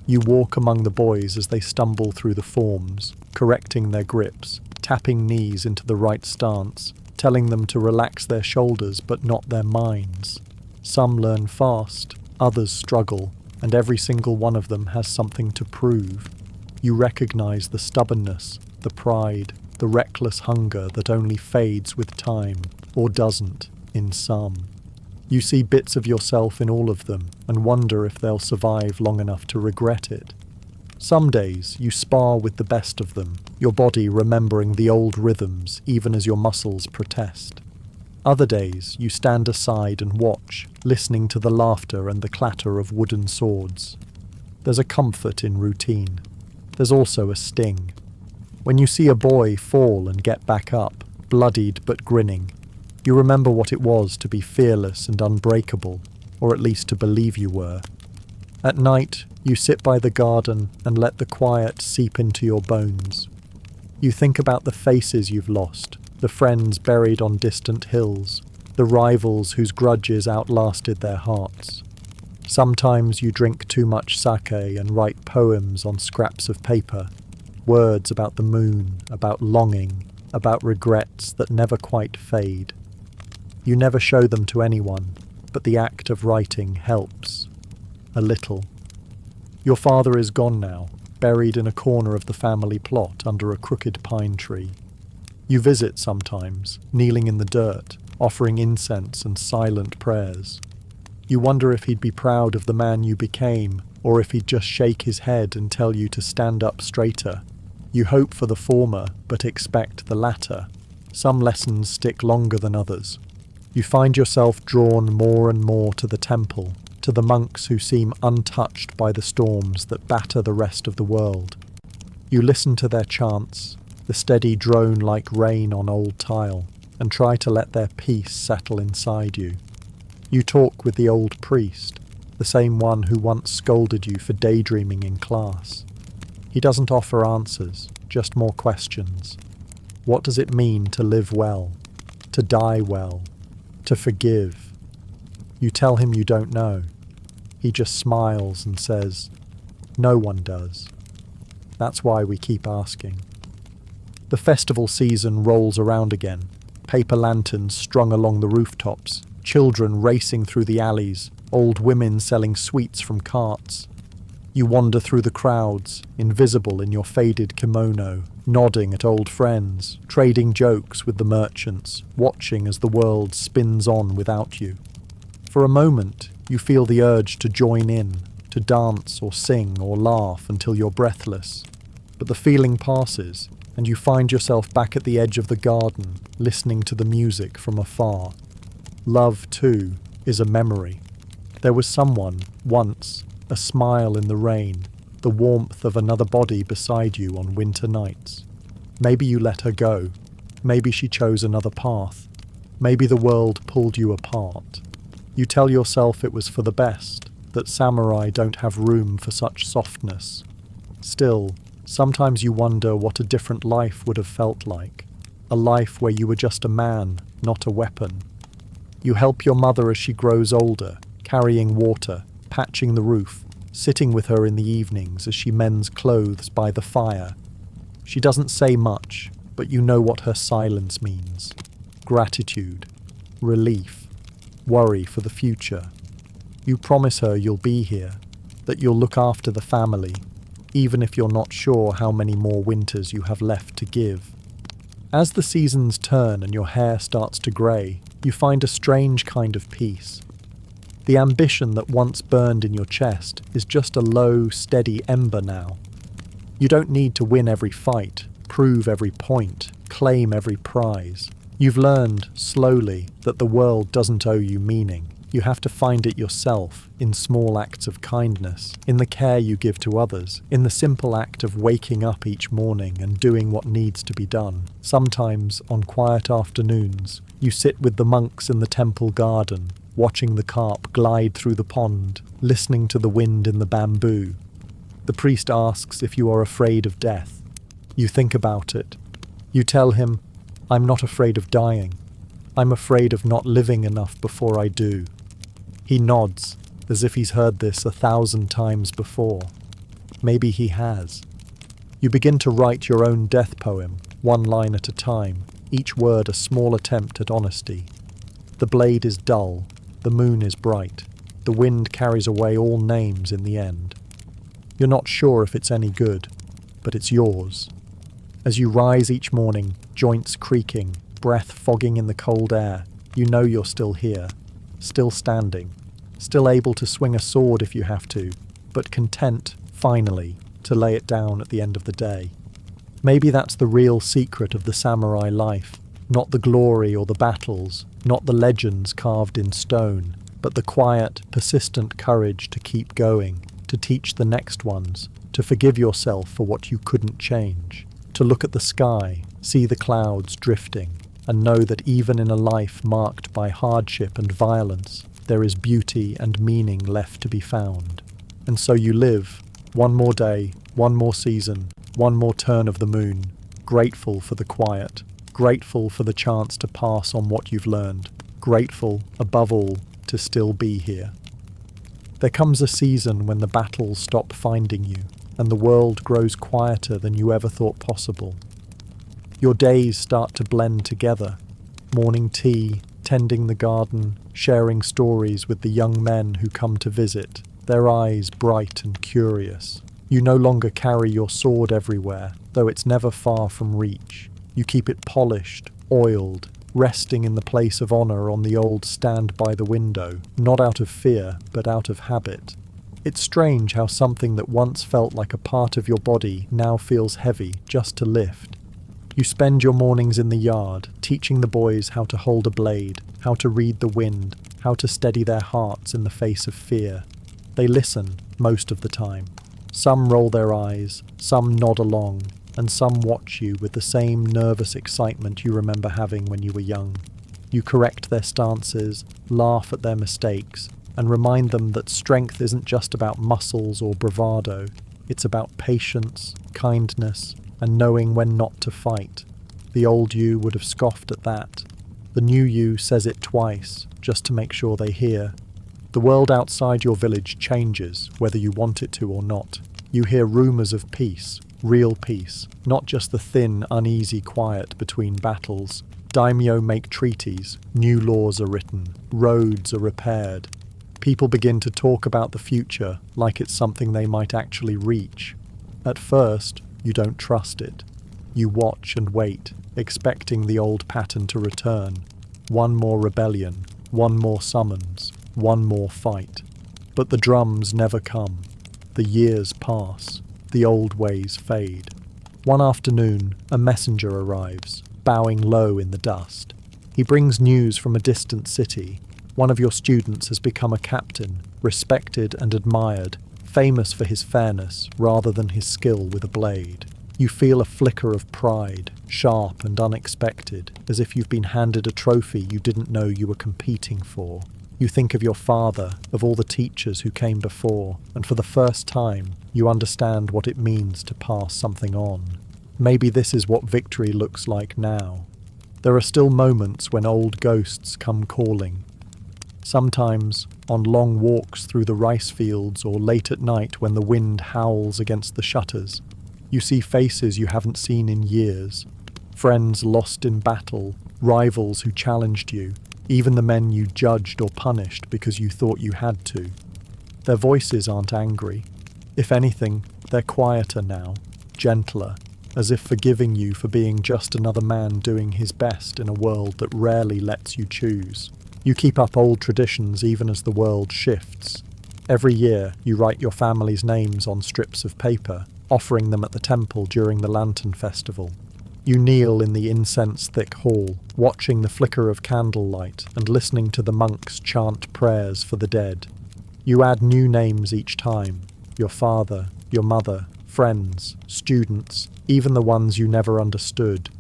You walk among the boys as they stumble through the forms, correcting their grips, tapping knees into the right stance, telling them to relax their shoulders but not their minds. Some learn fast, others struggle, and every single one of them has something to prove. You recognize the stubbornness, the pride, the reckless hunger that only fades with time, or doesn't, in some. You see bits of yourself in all of them and wonder if they'll survive long enough to regret it. Some days you spar with the best of them, your body remembering the old rhythms even as your muscles protest. Other days you stand aside and watch, listening to the laughter and the clatter of wooden swords. There's a comfort in routine. There's also a sting. When you see a boy fall and get back up, bloodied but grinning, you remember what it was to be fearless and unbreakable, or at least to believe you were. At night, you sit by the garden and let the quiet seep into your bones. You think about the faces you've lost, the friends buried on distant hills, the rivals whose grudges outlasted their hearts. Sometimes you drink too much sake and write poems on scraps of paper, words about the moon, about longing, about regrets that never quite fade. You never show them to anyone, but the act of writing helps. A little. Your father is gone now, buried in a corner of the family plot under a crooked pine tree. You visit sometimes, kneeling in the dirt, offering incense and silent prayers. You wonder if he'd be proud of the man you became, or if he'd just shake his head and tell you to stand up straighter. You hope for the former, but expect the latter. Some lessons stick longer than others. You find yourself drawn more and more to the temple, to the monks who seem untouched by the storms that batter the rest of the world. You listen to their chants, the steady drone like rain on old tile, and try to let their peace settle inside you. You talk with the old priest, the same one who once scolded you for daydreaming in class. He doesn't offer answers, just more questions. What does it mean to live well, to die well, to forgive? You tell him you don't know. He just smiles and says, "No one does." That's why we keep asking. The festival season rolls around again, paper lanterns strung along the rooftops, children racing through the alleys, old women selling sweets from carts. You wander through the crowds, invisible in your faded kimono, nodding at old friends, trading jokes with the merchants, watching as the world spins on without you. For a moment, you feel the urge to join in, to dance or sing or laugh until you're breathless. But the feeling passes, and you find yourself back at the edge of the garden, listening to the music from afar. Love, too, is a memory. There was someone, once, a smile in the rain, the warmth of another body beside you on winter nights. Maybe you let her go. Maybe she chose another path. Maybe the world pulled you apart. You tell yourself it was for the best, that samurai don't have room for such softness. Still, sometimes you wonder what a different life would have felt like. A life where you were just a man, not a weapon. You help your mother as she grows older, carrying water, patching the roof, sitting with her in the evenings as she mends clothes by the fire. She doesn't say much, but you know what her silence means. Gratitude, relief, worry for the future. You promise her you'll be here, that you'll look after the family, even if you're not sure how many more winters you have left to give. As the seasons turn and your hair starts to grey, you find a strange kind of peace. The ambition that once burned in your chest is just a low, steady ember now. You don't need to win every fight, prove every point, claim every prize. You've learned, slowly, that the world doesn't owe you meaning. You have to find it yourself, in small acts of kindness, in the care you give to others, in the simple act of waking up each morning and doing what needs to be done. Sometimes, on quiet afternoons, you sit with the monks in the temple garden, watching the carp glide through the pond, listening to the wind in the bamboo. The priest asks if you are afraid of death. You think about it. You tell him, "I'm not afraid of dying. I'm afraid of not living enough before I do." He nods, as if he's heard this 1,000 times before. Maybe he has. You begin to write your own death poem, one line at a time, each word a small attempt at honesty. The blade is dull, the moon is bright, the wind carries away all names in the end. You're not sure if it's any good, but it's yours. As you rise each morning, joints creaking, breath fogging in the cold air, you know you're still here, still standing, still able to swing a sword if you have to, but content, finally, to lay it down at the end of the day. Maybe that's the real secret of the samurai life, not the glory or the battles, not the legends carved in stone, but the quiet, persistent courage to keep going, to teach the next ones, to forgive yourself for what you couldn't change, to look at the sky, see the clouds drifting, and know that even in a life marked by hardship and violence, there is beauty and meaning left to be found. And so you live, one more day, one more season, one more turn of the moon, grateful for the quiet, grateful for the chance to pass on what you've learned, grateful, above all, to still be here. There comes a season when the battles stop finding you, and the world grows quieter than you ever thought possible. Your days start to blend together, morning tea, tending the garden, sharing stories with the young men who come to visit, their eyes bright and curious. You no longer carry your sword everywhere, though it's never far from reach. You keep it polished, oiled, resting in the place of honor on the old stand by the window, not out of fear, but out of habit. It's strange how something that once felt like a part of your body now feels heavy just to lift. You spend your mornings in the yard, teaching the boys how to hold a blade, how to read the wind, how to steady their hearts in the face of fear. They listen, most of the time. Some roll their eyes, some nod along, and some watch you with the same nervous excitement you remember having when you were young. You correct their stances, laugh at their mistakes, and remind them that strength isn't just about muscles or bravado. It's about patience, kindness, and knowing when not to fight. The old you would have scoffed at that. The new you says it twice, just to make sure they hear. The world outside your village changes, whether you want it to or not. You hear rumours of peace, real peace, not just the thin, uneasy quiet between battles. Daimyo make treaties, new laws are written, roads are repaired. People begin to talk about the future like it's something they might actually reach. At first, you don't trust it. You watch and wait, expecting the old pattern to return. One more rebellion, one more summons, one more fight. But the drums never come. The years pass. The old ways fade. One afternoon, a messenger arrives, bowing low in the dust. He brings news from a distant city. One of your students has become a captain, respected and admired, famous for his fairness rather than his skill with a blade. You feel a flicker of pride, sharp and unexpected, as if you've been handed a trophy you didn't know you were competing for. You think of your father, of all the teachers who came before, and for the first time, you understand what it means to pass something on. Maybe this is what victory looks like now. There are still moments when old ghosts come calling. Sometimes, on long walks through the rice fields or late at night when the wind howls against the shutters, you see faces you haven't seen in years. Friends lost in battle, rivals who challenged you, even the men you judged or punished because you thought you had to. Their voices aren't angry. If anything, they're quieter now, gentler, as if forgiving you for being just another man doing his best in a world that rarely lets you choose. You keep up old traditions even as the world shifts. Every year, you write your family's names on strips of paper, offering them at the temple during the Lantern Festival. You kneel in the incense-thick hall, watching the flicker of candlelight and listening to the monks chant prayers for the dead. You add new names each time: your father, your mother, friends, students, even the ones you never understood.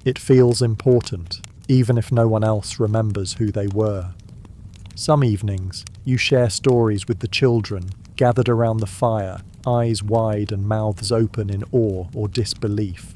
It feels important, even if no one else remembers who they were. Some evenings, you share stories with the children, gathered around the fire, eyes wide and mouths open in awe or disbelief.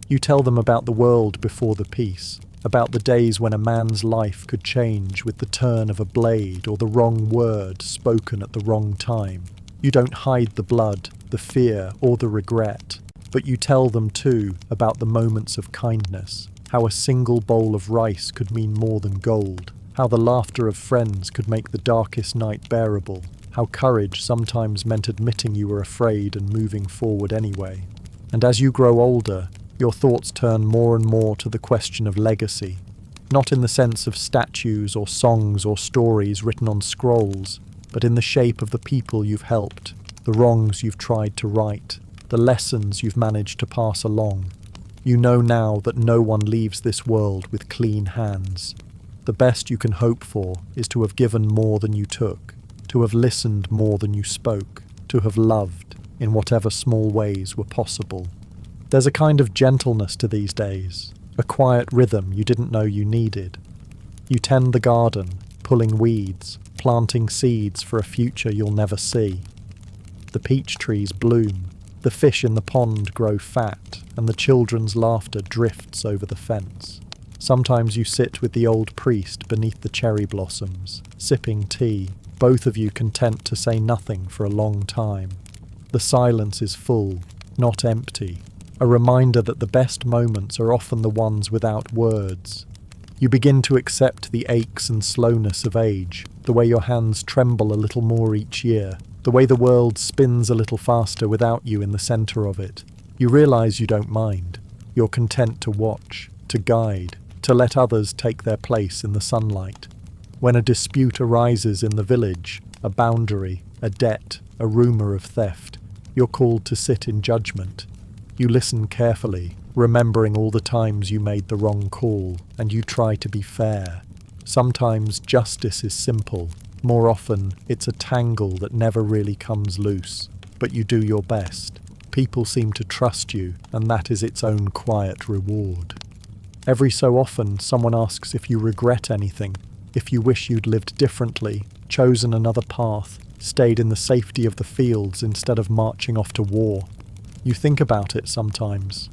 You tell them about the world before the peace, about the days when a man's life could change with the turn of a blade or the wrong word spoken at the wrong time. You don't hide the blood, the fear, or the regret, but you tell them too about the moments of kindness, how a single bowl of rice could mean more than gold, how the laughter of friends could make the darkest night bearable, how courage sometimes meant admitting you were afraid and moving forward anyway. And as you grow older, your thoughts turn more and more to the question of legacy, not in the sense of statues or songs or stories written on scrolls, but in the shape of the people you've helped, the wrongs you've tried to right, the lessons you've managed to pass along. You know now that no one leaves this world with clean hands. The best you can hope for is to have given more than you took, to have listened more than you spoke, to have loved in whatever small ways were possible. There's a kind of gentleness to these days, a quiet rhythm you didn't know you needed. You tend the garden, pulling weeds, planting seeds for a future you'll never see. The peach trees bloom, the fish in the pond grow fat, and the children's laughter drifts over the fence. Sometimes you sit with the old priest beneath the cherry blossoms, sipping tea, both of you content to say nothing for a long time. The silence is full, not empty, a reminder that the best moments are often the ones without words. You begin to accept the aches and slowness of age, the way your hands tremble a little more each year, the way the world spins a little faster without you in the centre of it. You realise you don't mind. You're content to watch, to guide, to let others take their place in the sunlight. When a dispute arises in the village, a boundary, a debt, a rumour of theft, you're called to sit in judgment. You listen carefully, remembering all the times you made the wrong call, and you try to be fair. Sometimes justice is simple. More often, it's a tangle that never really comes loose. But you do your best. People seem to trust you, and that is its own quiet reward. Every so often, someone asks if you regret anything, if you wish you'd lived differently, chosen another path, stayed in the safety of the fields instead of marching off to war. You think about it sometimes.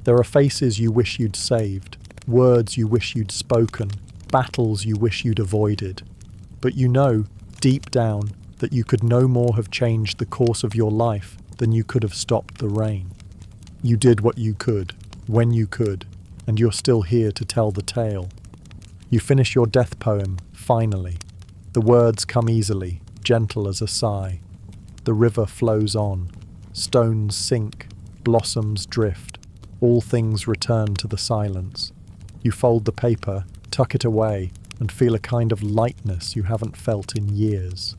There are faces you wish you'd saved, words you wish you'd spoken, battles you wish you'd avoided. But you know, deep down, that you could no more have changed the course of your life than you could have stopped the rain. You did what you could, when you could, and you're still here to tell the tale. You finish your death poem, finally. The words come easily, gentle as a sigh. The river flows on. Stones sink, blossoms drift. All things return to the silence. You fold the paper, tuck it away, and feel a kind of lightness you haven't felt in years.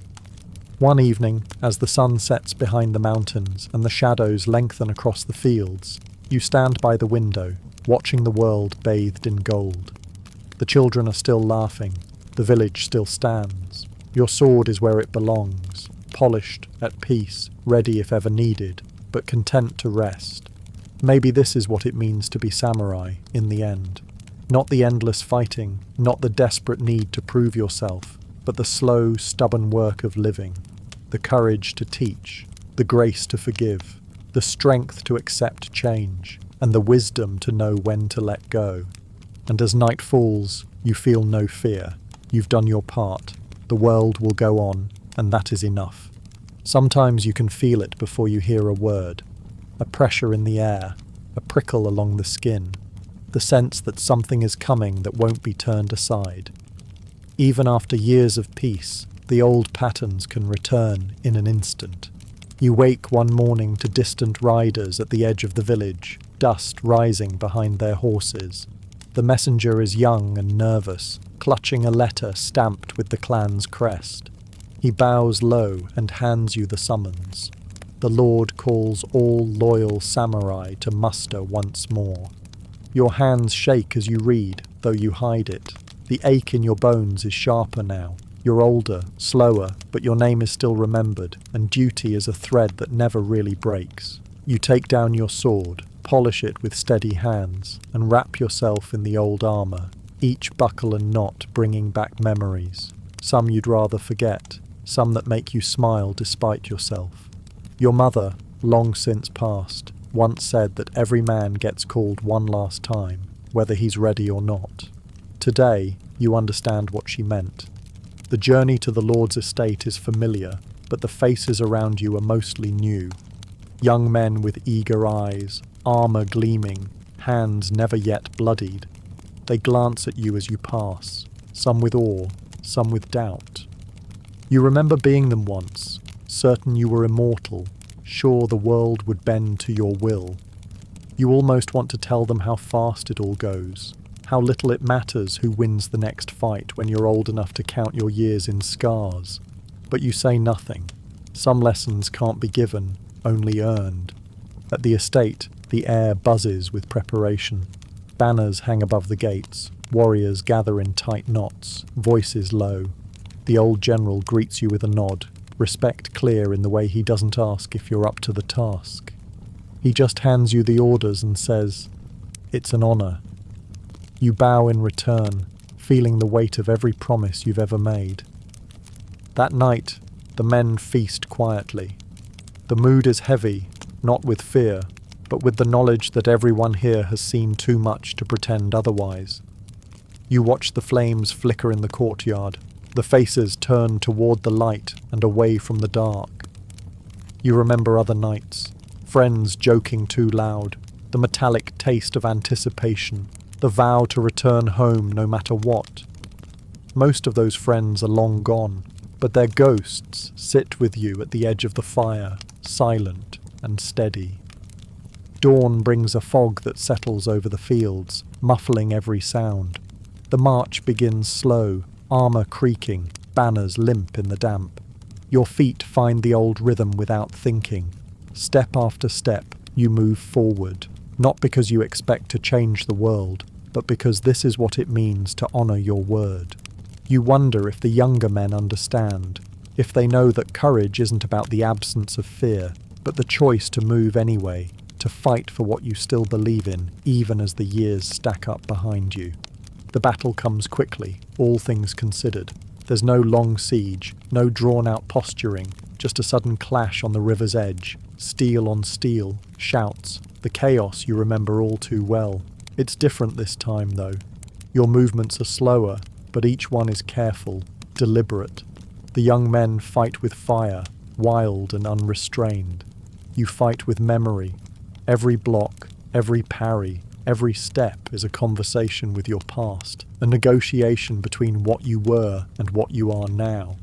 One evening, as the sun sets behind the mountains and the shadows lengthen across the fields, you stand by the window, watching the world bathed in gold. The children are still laughing. The village still stands. Your sword is where it belongs, polished, at peace, ready if ever needed, but content to rest. Maybe this is what it means to be samurai, in the end. Not the endless fighting, not the desperate need to prove yourself, but the slow, stubborn work of living, the courage to teach, the grace to forgive, the strength to accept change, and the wisdom to know when to let go. And as night falls, you feel no fear. You've done your part. The world will go on, and that is enough. Sometimes you can feel it before you hear a word, a pressure in the air, a prickle along the skin, the sense that something is coming that won't be turned aside. Even after years of peace, the old patterns can return in an instant. You wake one morning to distant riders at the edge of the village, dust rising behind their horses. The messenger is young and nervous, clutching a letter stamped with the clan's crest. He bows low and hands you the summons. The Lord calls all loyal samurai to muster once more. Your hands shake as you read, though you hide it. The ache in your bones is sharper now. You're older, slower, but your name is still remembered, and duty is a thread that never really breaks. You take down your sword, polish it with steady hands, and wrap yourself in the old armour, each buckle and knot bringing back memories. some you'd rather forget, some that make you smile despite yourself. Your mother, long since passed, once said that every man gets called one last time, whether he's ready or not. Today, you understand what she meant. The journey to the Lord's estate is familiar, but the faces around you are mostly new. Young men with eager eyes, armour gleaming, hands never yet bloodied. They glance at you as you pass, some with awe, some with doubt. You remember being them once, certain you were immortal, sure the world would bend to your will. You almost want to tell them how fast it all goes, how little it matters who wins the next fight when you're old enough to count your years in scars. But you say nothing. Some lessons can't be given, only earned. At the estate, the air buzzes with preparation. Banners hang above the gates, warriors gather in tight knots, voices low. The old general greets you with a nod, respect clear in the way he doesn't ask if you're up to the task. He just hands you the orders and says, "It's an honour." You bow in return, feeling the weight of every promise you've ever made. That night, the men feast quietly. The mood is heavy, not with fear, but with the knowledge that everyone here has seen too much to pretend otherwise. You watch the flames flicker in the courtyard, the faces turn toward the light and away from the dark. You remember other nights, friends joking too loud, the metallic taste of anticipation, the vow to return home no matter what. Most of those friends are long gone, but their ghosts sit with you at the edge of the fire, silent and steady. Dawn brings a fog that settles over the fields, muffling every sound. The march begins slow, armour creaking, banners limp in the damp. Your feet find the old rhythm without thinking. Step after step, you move forward, not because you expect to change the world, but because this is what it means to honour your word. You wonder if the younger men understand, if they know that courage isn't about the absence of fear, but the choice to move anyway, to fight for what you still believe in, even as the years stack up behind you. The battle comes quickly, all things considered. There's no long siege, no drawn-out posturing, just a sudden clash on the river's edge, steel on steel, shouts, the chaos you remember all too well. It's different this time, though. Your movements are slower, but each one is careful, deliberate. The young men fight with fire, wild and unrestrained. You fight with memory. Every block, every parry, every step is a conversation with your past, a negotiation between what you were and what you are now.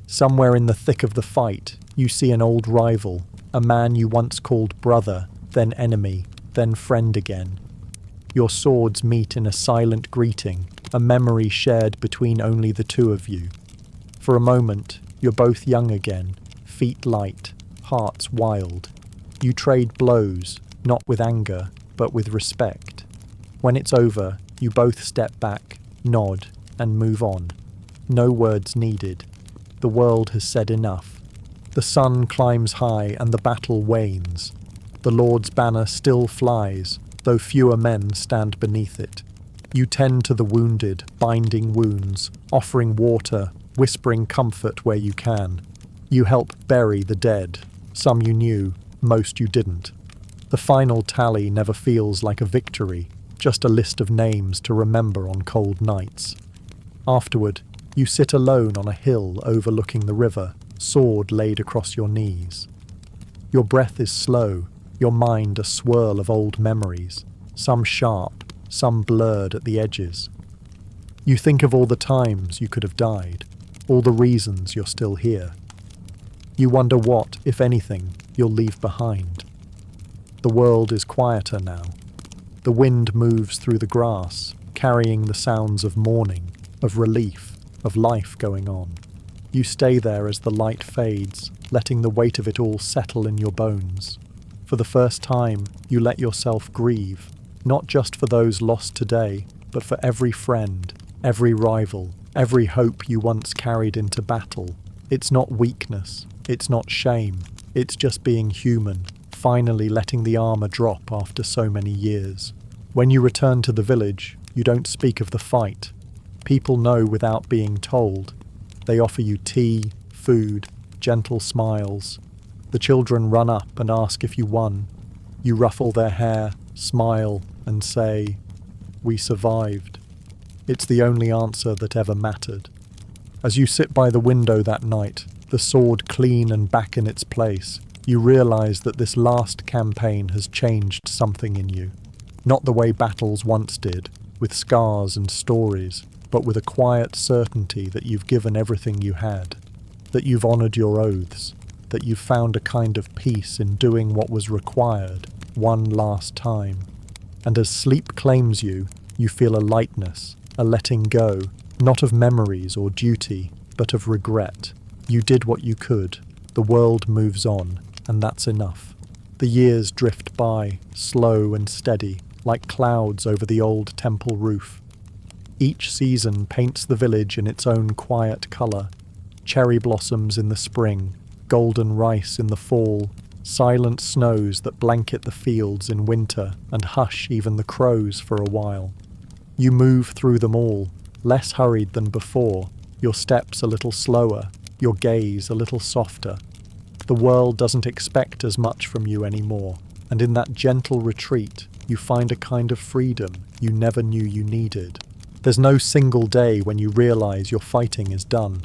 Somewhere in the thick of the fight, you see an old rival, a man you once called brother, then enemy, then friend again. Your swords meet in a silent greeting, a memory shared between only the two of you. For a moment, you're both young again, feet light, hearts wild. You trade blows, not with anger, but with respect. When it's over, you both step back, nod, and move on. No words needed. The world has said enough. The sun climbs high and the battle wanes. The Lord's banner still flies, though fewer men stand beneath it. You tend to the wounded, binding wounds, offering water, whispering comfort where you can. You help bury the dead. Some you knew, most you didn't. The final tally never feels like a victory, just a list of names to remember on cold nights. Afterward, you sit alone on a hill overlooking the river, sword laid across your knees. Your breath is slow, your mind a swirl of old memories, some sharp, some blurred at the edges. You think of all the times you could have died, all the reasons you're still here. You wonder what, if anything, you'll leave behind. The world is quieter now. The wind moves through the grass, carrying the sounds of mourning, of relief, of life going on. You stay there as the light fades, letting the weight of it all settle in your bones. For the first time, you let yourself grieve, not just for those lost today, but for every friend, every rival, every hope you once carried into battle. It's not weakness, it's not shame, it's just being human, finally letting the armour drop after so many years. When you return to the village, you don't speak of the fight. People know without being told. They offer you tea, food, gentle smiles. The children run up and ask if you won. You ruffle their hair, smile, and say, "We survived." It's the only answer that ever mattered. As you sit by the window that night, the sword clean and back in its place, you realize that this last campaign has changed something in you. Not the way battles once did, with scars and stories, but with a quiet certainty that you've given everything you had, that you've honored your oaths, that you've found a kind of peace in doing what was required one last time. And as sleep claims you, you feel a lightness, a letting go, not of memories or duty, but of regret. You did what you could. The world moves on, and that's enough. The years drift by, slow and steady, like clouds over the old temple roof. Each season paints the village in its own quiet colour. Cherry blossoms in the spring, golden rice in the fall, silent snows that blanket the fields in winter and hush even the crows for a while. You move through them all, less hurried than before, your steps a little slower, your gaze a little softer. The world doesn't expect as much from you anymore, and in that gentle retreat, you find a kind of freedom you never knew you needed. There's no single day when you realize your fighting is done.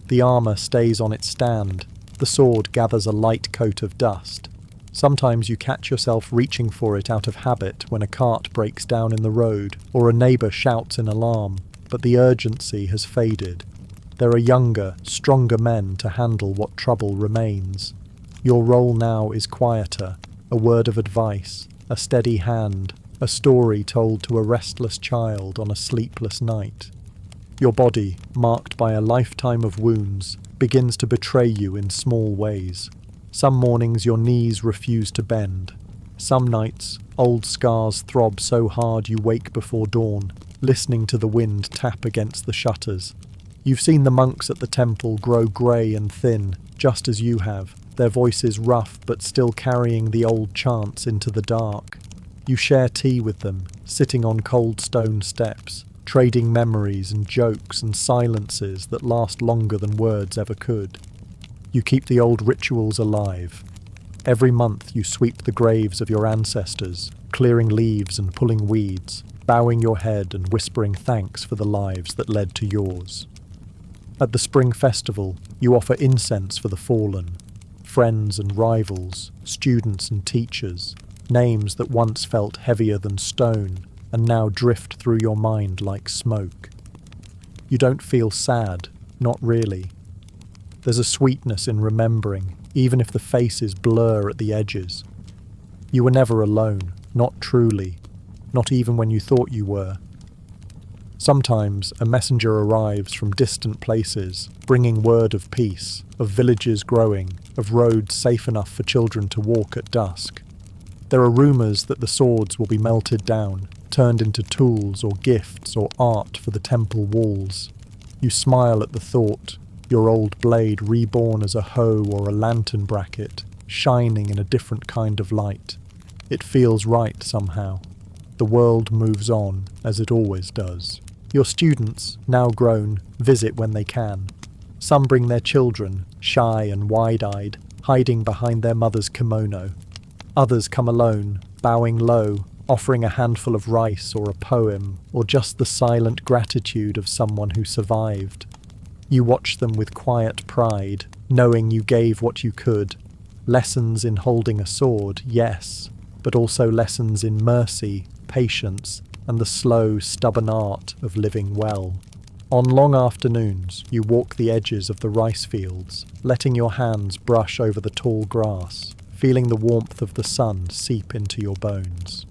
The armor stays on its stand, the sword gathers a light coat of dust. Sometimes you catch yourself reaching for it out of habit when a cart breaks down in the road or a neighbor shouts in alarm, but the urgency has faded. There are younger, stronger men to handle what trouble remains. Your role now is quieter, a word of advice, a steady hand, a story told to a restless child on a sleepless night. Your body, marked by a lifetime of wounds, begins to betray you in small ways. Some mornings your knees refuse to bend. Some nights, old scars throb so hard you wake before dawn, listening to the wind tap against the shutters. You've seen the monks at the temple grow grey and thin, just as you have, their voices rough but still carrying the old chants into the dark. You share tea with them, sitting on cold stone steps, trading memories and jokes and silences that last longer than words ever could. You keep the old rituals alive. Every month you sweep the graves of your ancestors, clearing leaves and pulling weeds, bowing your head and whispering thanks for the lives that led to yours. At the spring festival, you offer incense for the fallen, friends and rivals, students and teachers, names that once felt heavier than stone and now drift through your mind like smoke. You don't feel sad, not really. There's a sweetness in remembering, even if the faces blur at the edges. You were never alone, not truly, not even when you thought you were. Sometimes a messenger arrives from distant places, bringing word of peace, of villages growing, of roads safe enough for children to walk at dusk. There are rumours that the swords will be melted down, turned into tools or gifts or art for the temple walls. You smile at the thought, your old blade reborn as a hoe or a lantern bracket, shining in a different kind of light. It feels right somehow. The world moves on, as it always does. Your students, now grown, visit when they can. Some bring their children, shy and wide-eyed, hiding behind their mother's kimono. Others come alone, bowing low, offering a handful of rice or a poem, or just the silent gratitude of someone who survived. You watch them with quiet pride, knowing you gave what you could. Lessons in holding a sword, yes, but also lessons in mercy, patience, and the slow, stubborn art of living well. On long afternoons, you walk the edges of the rice fields, letting your hands brush over the tall grass, feeling the warmth of the sun seep into your bones.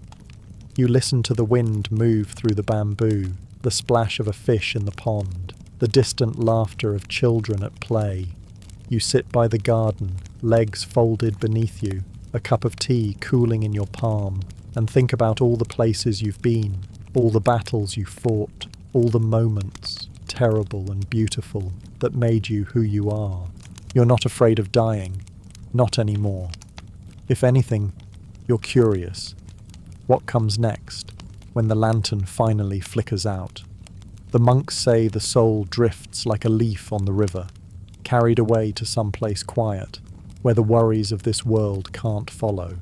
You listen to the wind move through the bamboo, the splash of a fish in the pond, the distant laughter of children at play. You sit by the garden, legs folded beneath you, a cup of tea cooling in your palm, and think about all the places you've been, all the battles you fought, all the moments, terrible and beautiful, that made you who you are. You're not afraid of dying, not anymore. If anything, you're curious. What comes next, when the lantern finally flickers out? The monks say the soul drifts like a leaf on the river, carried away to some place quiet, where the worries of this world can't follow.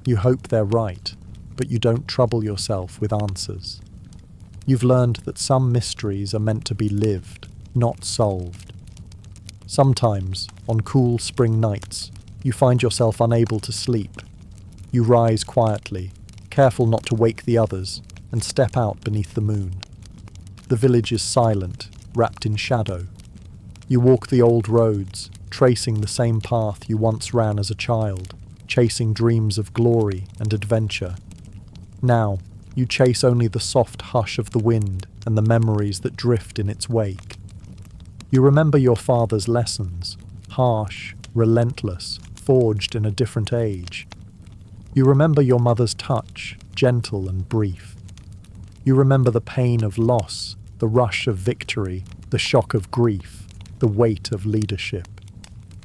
You hope they're right, but you don't trouble yourself with answers. You've learned that some mysteries are meant to be lived, not solved. Sometimes, on cool spring nights, you find yourself unable to sleep. You rise quietly, careful not to wake the others, and step out beneath the moon. The village is silent, wrapped in shadow. You walk the old roads, tracing the same path you once ran as a child, chasing dreams of glory and adventure. Now, you chase only the soft hush of the wind and the memories that drift in its wake. You remember your father's lessons, harsh, relentless, forged in a different age. You remember your mother's touch, gentle and brief. You remember the pain of loss, the rush of victory, the shock of grief, the weight of leadership.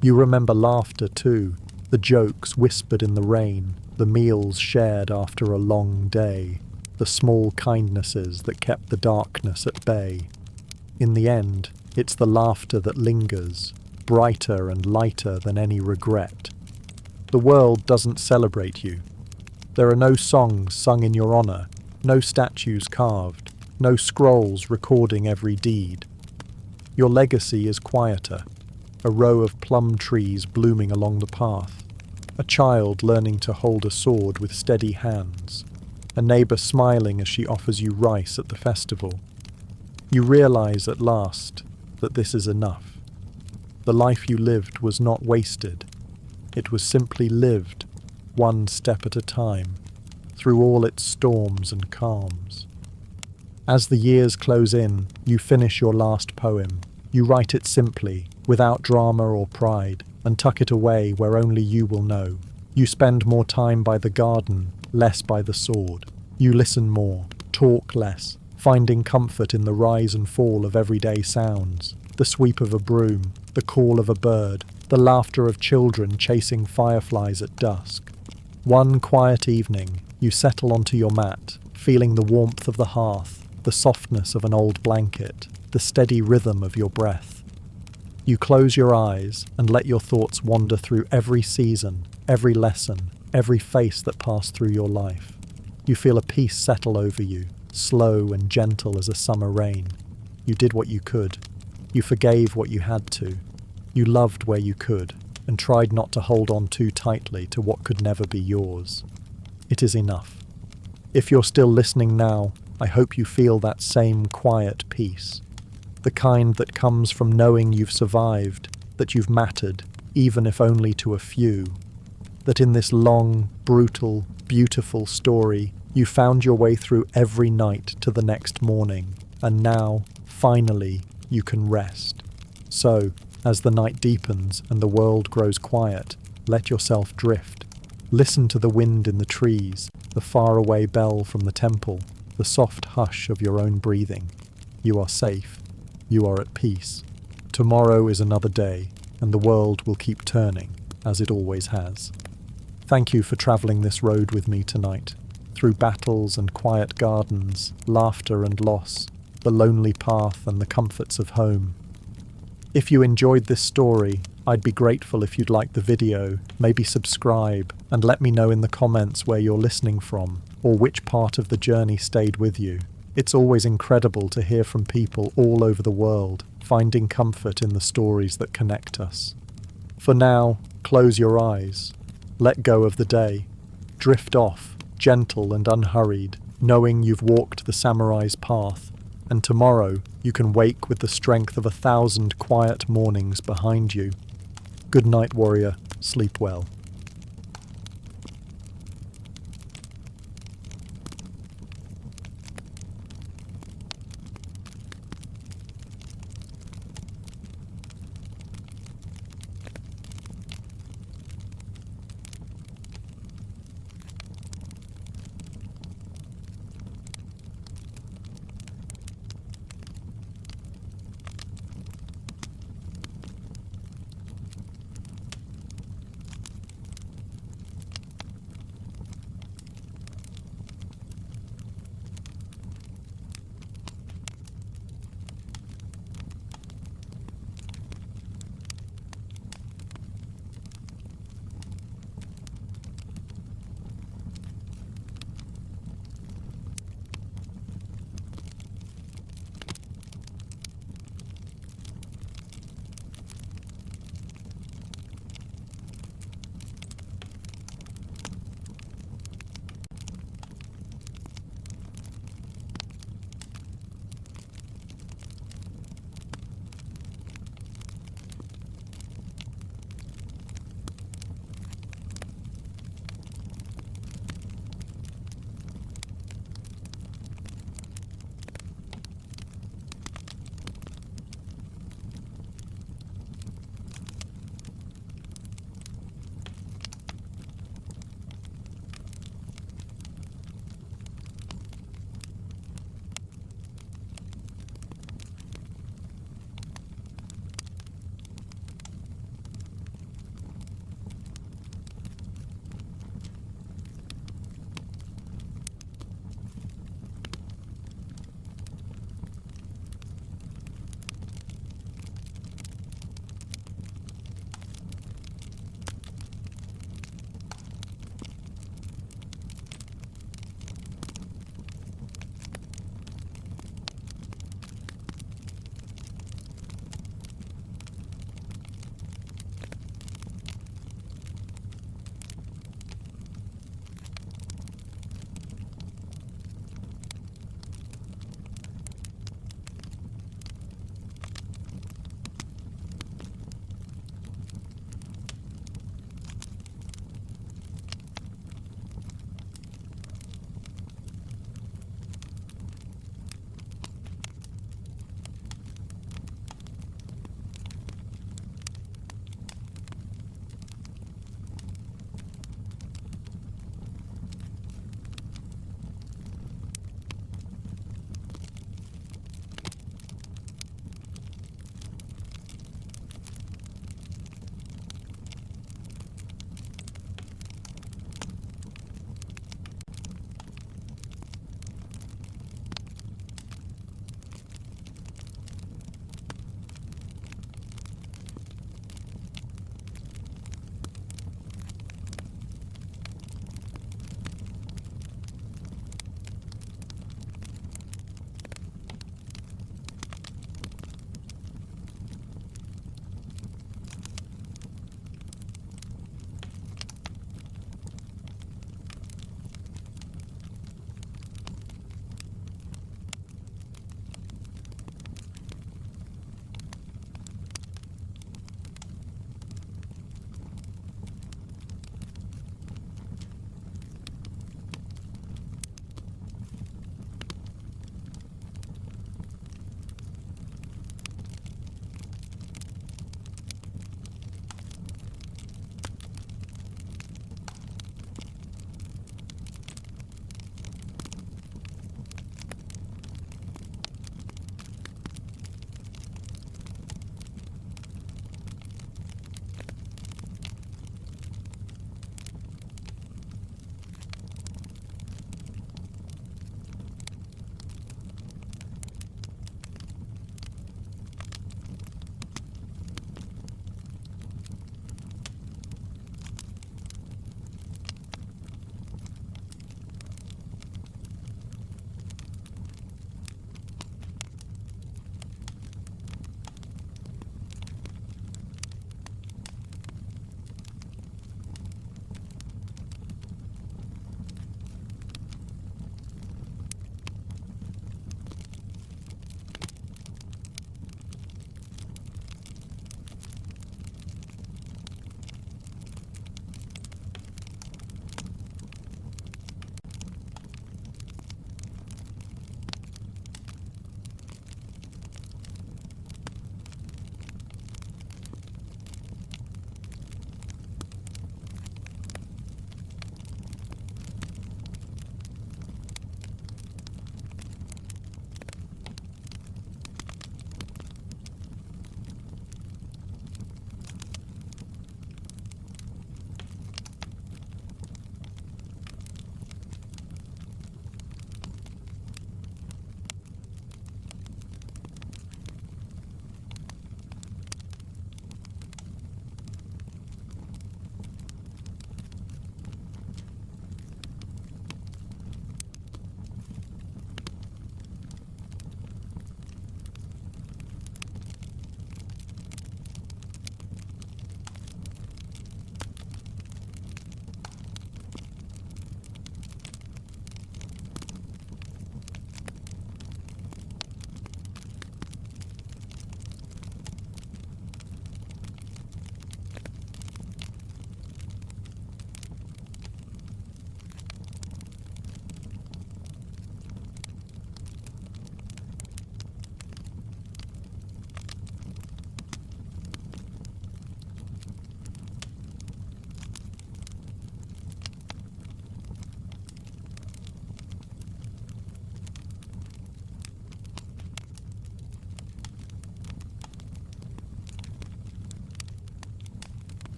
You remember laughter too, the jokes whispered in the rain, the meals shared after a long day, the small kindnesses that kept the darkness at bay. In the end, it's the laughter that lingers, brighter and lighter than any regret. The world doesn't celebrate you. There are no songs sung in your honor, no statues carved, no scrolls recording every deed. Your legacy is quieter, a row of plum trees blooming along the path, a child learning to hold a sword with steady hands, a neighbor smiling as she offers you rice at the festival. You realize at last that this is enough. The life you lived was not wasted. It was simply lived, one step at a time, through all its storms and calms. As the years close in, you finish your last poem. You write it simply, without drama or pride, and tuck it away where only you will know. You spend more time by the garden, less by the sword. You listen more, talk less, finding comfort in the rise and fall of everyday sounds, the sweep of a broom, the call of a bird, the laughter of children chasing fireflies at dusk. One quiet evening, you settle onto your mat, feeling the warmth of the hearth, the softness of an old blanket, the steady rhythm of your breath. You close your eyes and let your thoughts wander through every season, every lesson, every face that passed through your life. You feel a peace settle over you, slow and gentle as a summer rain. You did what you could. You forgave what you had to. You loved where you could, and tried not to hold on too tightly to what could never be yours. It is enough. If you're still listening now, I hope you feel that same quiet peace. The kind that comes from knowing you've survived, that you've mattered, even if only to a few. That in this long, brutal, beautiful story, you found your way through every night to the next morning, and now, finally, you can rest. So, as the night deepens and the world grows quiet, let yourself drift. Listen to the wind in the trees, the faraway bell from the temple, the soft hush of your own breathing. You are safe. You are at peace. Tomorrow is another day, and the world will keep turning, as it always has. Thank you for travelling this road with me tonight, through battles and quiet gardens, laughter and loss, the lonely path and the comforts of home. If you enjoyed this story, I'd be grateful if you'd like the video, maybe subscribe, and let me know in the comments where you're listening from, or which part of the journey stayed with you. It's always incredible to hear from people all over the world, finding comfort in the stories that connect us. For now, close your eyes. Let go of the day. Drift off, gentle and unhurried, knowing you've walked the samurai's path, and tomorrow you can wake with the strength of 1,000 quiet mornings behind you. Good night, warrior. Sleep well.